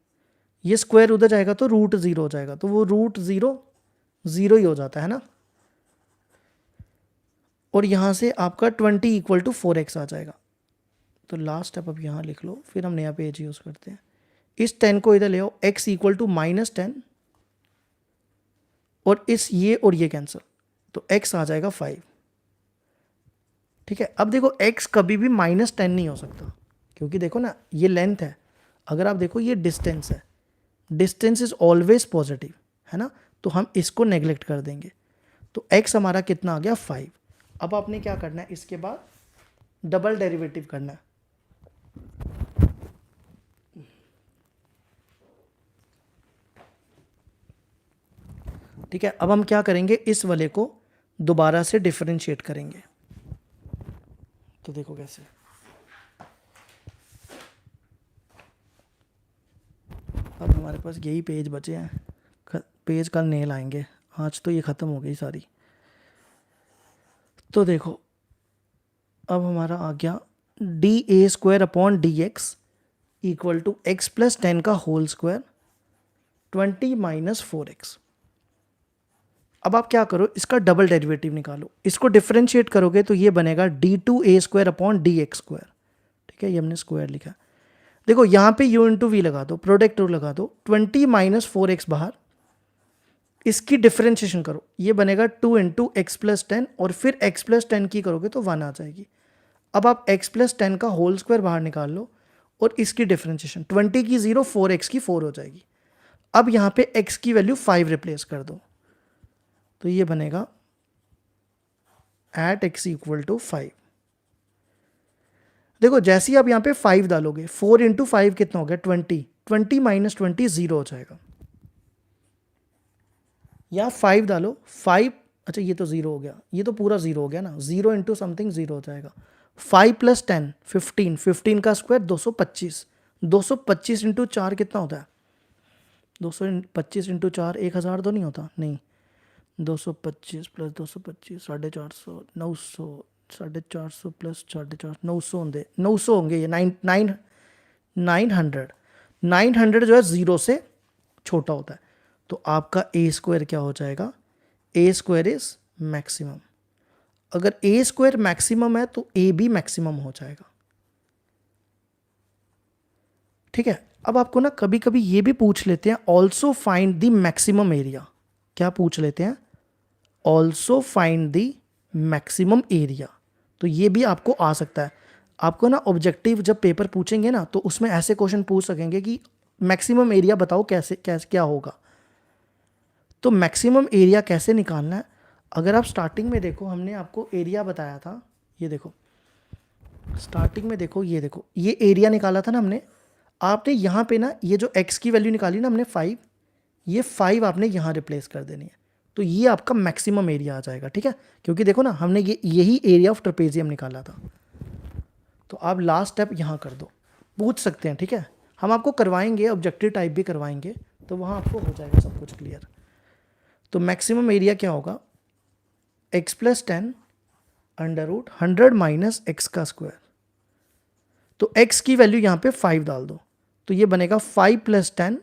ये स्क्वायर उधर जाएगा तो रूट 0 हो जाएगा, तो वो रूट 0 0 ही हो जाता है ना, और यहाँ से आपका 20 इक्वल टू 4x आ जाएगा। तो लास्ट स्टेप अब यहाँ लिख लो, फिर हम नया पेज यूज़ करते हैं। इस 10 को इधर ले आओ, x इक्वल टू -10, और इस ये और ये कैंसिल, तो x आ जाएगा 5। ठीक है, अब देखो x कभी भी -10 नहीं हो सकता, क्योंकि देखो ना ये लेंथ है, अगर आप देखो ये डिस्टेंस है, डिस्टेंस इज ऑलवेज पॉजिटिव, है ना, तो हम इसको नेग्लेक्ट कर देंगे। तो x हमारा कितना आ गया 5। अब आपने क्या करना है, इसके बाद डबल डेरिवेटिव करना है। ठीक है, अब हम क्या करेंगे, इस वाले को दोबारा से डिफरेंशिएट करेंगे। तो देखो कैसे, अब हमारे पास यही पेज बचे हैं, पेज कल नहीं लाएंगे, आज तो ये ख़त्म हो गई सारी। तो देखो अब हमारा आ गया DA² upon DX equal to x plus 10 का होल स्क्वायर 20 माइनस 4x। अब आप क्या करो, इसका डबल डेरिवेटिव निकालो, इसको डिफरेंशिएट करोगे तो ये बनेगा D2A² अपॉन DX²। ठीक है, ये हमने स्क्वायर लिखा। देखो यहाँ पे u इंटू वी लगा दो, प्रोडक्ट रूल लगा दो, 20 माइनस 4x बाहर, इसकी डिफरेंशिएशन करो, ये बनेगा 2 इंटू एक्स प्लस 10 और फिर x प्लस 10 की करोगे तो 1 आ जाएगी। अब आप x प्लस 10 का होल स्क्वायर बाहर निकाल लो और इसकी डिफरेंशिएशन, 20 की 0, 4x की 4 हो जाएगी। अब यहाँ पे x की वैल्यू 5 रिप्लेस कर दो, तो ये बनेगा एट x इक्वल टू 5। देखो जैसे ही आप यहाँ पे 5 डालोगे, 4 इंटू 5 कितना हो गया 20, 20 माइनस 20 0 हो जाएगा। यहाँ 5 डालो, 5, अच्छा ये तो 0 हो गया, ये तो पूरा 0 हो गया ना, 0 इंटू समथिंग 0 हो जाएगा। 5 प्लस 10 15, 15 का स्क्वायर 225, 225 इंटू 4 कितना होता है, 225 इंटू 4 1000 तो नहीं होता, नहीं, 225 प्लस 225 450, 900, 450 प्लस 450 900 होंगे, 900 होंगे ये, 900 जो है 0 से छोटा होता है। तो आपका ए स्क्वायर क्या हो जाएगा, ए स्क्वायर इज मैक्सिमम। अगर ए स्क्वायर मैक्सिमम है तो ए भी मैक्सिमम हो जाएगा। ठीक है, अब आपको ना कभी कभी ये भी पूछ लेते हैं, also find the maximum area. क्या पूछ लेते हैं, also find the maximum area. तो ये भी आपको आ सकता है। आपको ना ऑब्जेक्टिव जब पेपर पूछेंगे ना तो उसमें ऐसे क्वेश्चन पूछ सकेंगे कि मैक्सिमम एरिया बताओ कैसे कैसे क्या होगा। तो मैक्सिमम एरिया कैसे निकालना है, अगर आप स्टार्टिंग में देखो हमने आपको एरिया बताया था, ये देखो स्टार्टिंग में देखो, ये देखो ये एरिया निकाला था ना हमने, आपने यहाँ पे ना ये जो x की वैल्यू निकाली ना हमने 5, ये 5 आपने यहाँ रिप्लेस कर देनी है, तो ये आपका मैक्सिमम एरिया आ जाएगा। ठीक है, क्योंकि देखो ना हमने यही एरिया ऑफ ट्रेपेजियम निकाला था। तो आप लास्ट स्टेप यहाँ कर दो, पूछ सकते हैं। ठीक है, हम आपको करवाएंगे, ऑब्जेक्टिव टाइप भी करवाएंगे, तो वहाँ आपको हो जाएगा सब कुछ क्लियर। तो मैक्सिमम एरिया क्या होगा, x plus 10 under root 100 minus x का स्क्वायर। तो x की वैल्यू यहाँ पे 5 डाल दो, तो ये बनेगा 5 प्लस 10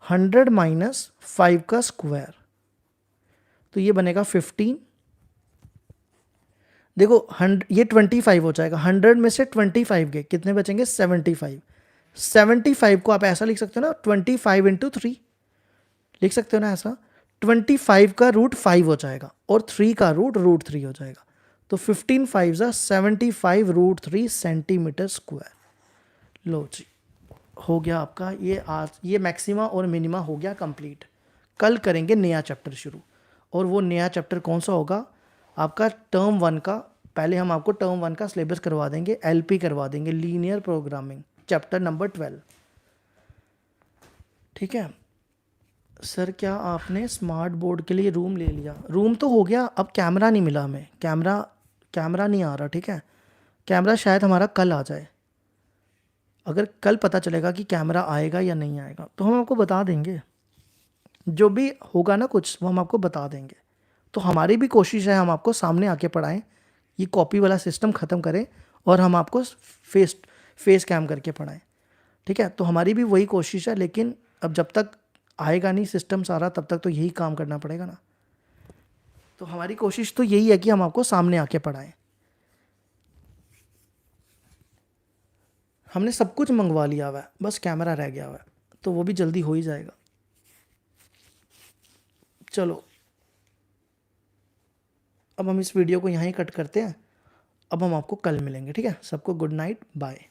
100 माइनस 5 का स्क्वायर, तो ये बनेगा 15। देखो ये 25 हो जाएगा, 100 में से 25 गए, कितने बचेंगे 75। 75 को आप ऐसा लिख सकते हो ना, 25 इंटू 3 लिख सकते हो ना ऐसा, 25 का रूट 5 हो जाएगा और 3 का रूट 3 हो जाएगा। तो 15 5 ज़ा 75 रूट 3 सेंटीमीटर स्क्वायर। लो जी, हो गया आपका ये आज ये मैक्सिमा और मिनिमा हो गया कंप्लीट। कल करेंगे नया चैप्टर शुरू, और वो नया चैप्टर कौन सा होगा आपका, टर्म 1 का। पहले हम आपको टर्म 1 का सिलेबस करवा देंगे, LP करवा देंगे, लीनियर प्रोग्रामिंग, चैप्टर नंबर 12। ठीक है सर, क्या आपने स्मार्ट बोर्ड के लिए रूम ले लिया? रूम तो हो गया, अब कैमरा नहीं मिला हमें, कैमरा नहीं आ रहा। ठीक है, कैमरा शायद हमारा कल आ जाए। अगर कल पता चलेगा कि कैमरा आएगा या नहीं आएगा तो हम आपको बता देंगे, जो भी होगा ना कुछ वो हम आपको बता देंगे। तो हमारी भी कोशिश है हम आपको सामने आके पढ़ाएं, ये कॉपी वाला सिस्टम ख़त्म करें और हम आपको फेस कैम करके पढ़ाएं। ठीक है, तो हमारी भी वही कोशिश है, लेकिन अब जब तक आएगा नहीं सिस्टम सारा तब तक तो यही काम करना पड़ेगा ना। तो हमारी कोशिश तो यही है कि हम आपको सामने आके पढ़ाएं। हमने सब कुछ मंगवा लिया हुआ है, बस कैमरा रह गया हुआ है, तो वो भी जल्दी हो ही जाएगा। चलो अब हम इस वीडियो को यहाँ ही कट करते हैं। अब हम आपको कल मिलेंगे, ठीक है? सबको गुड नाइट, बाय।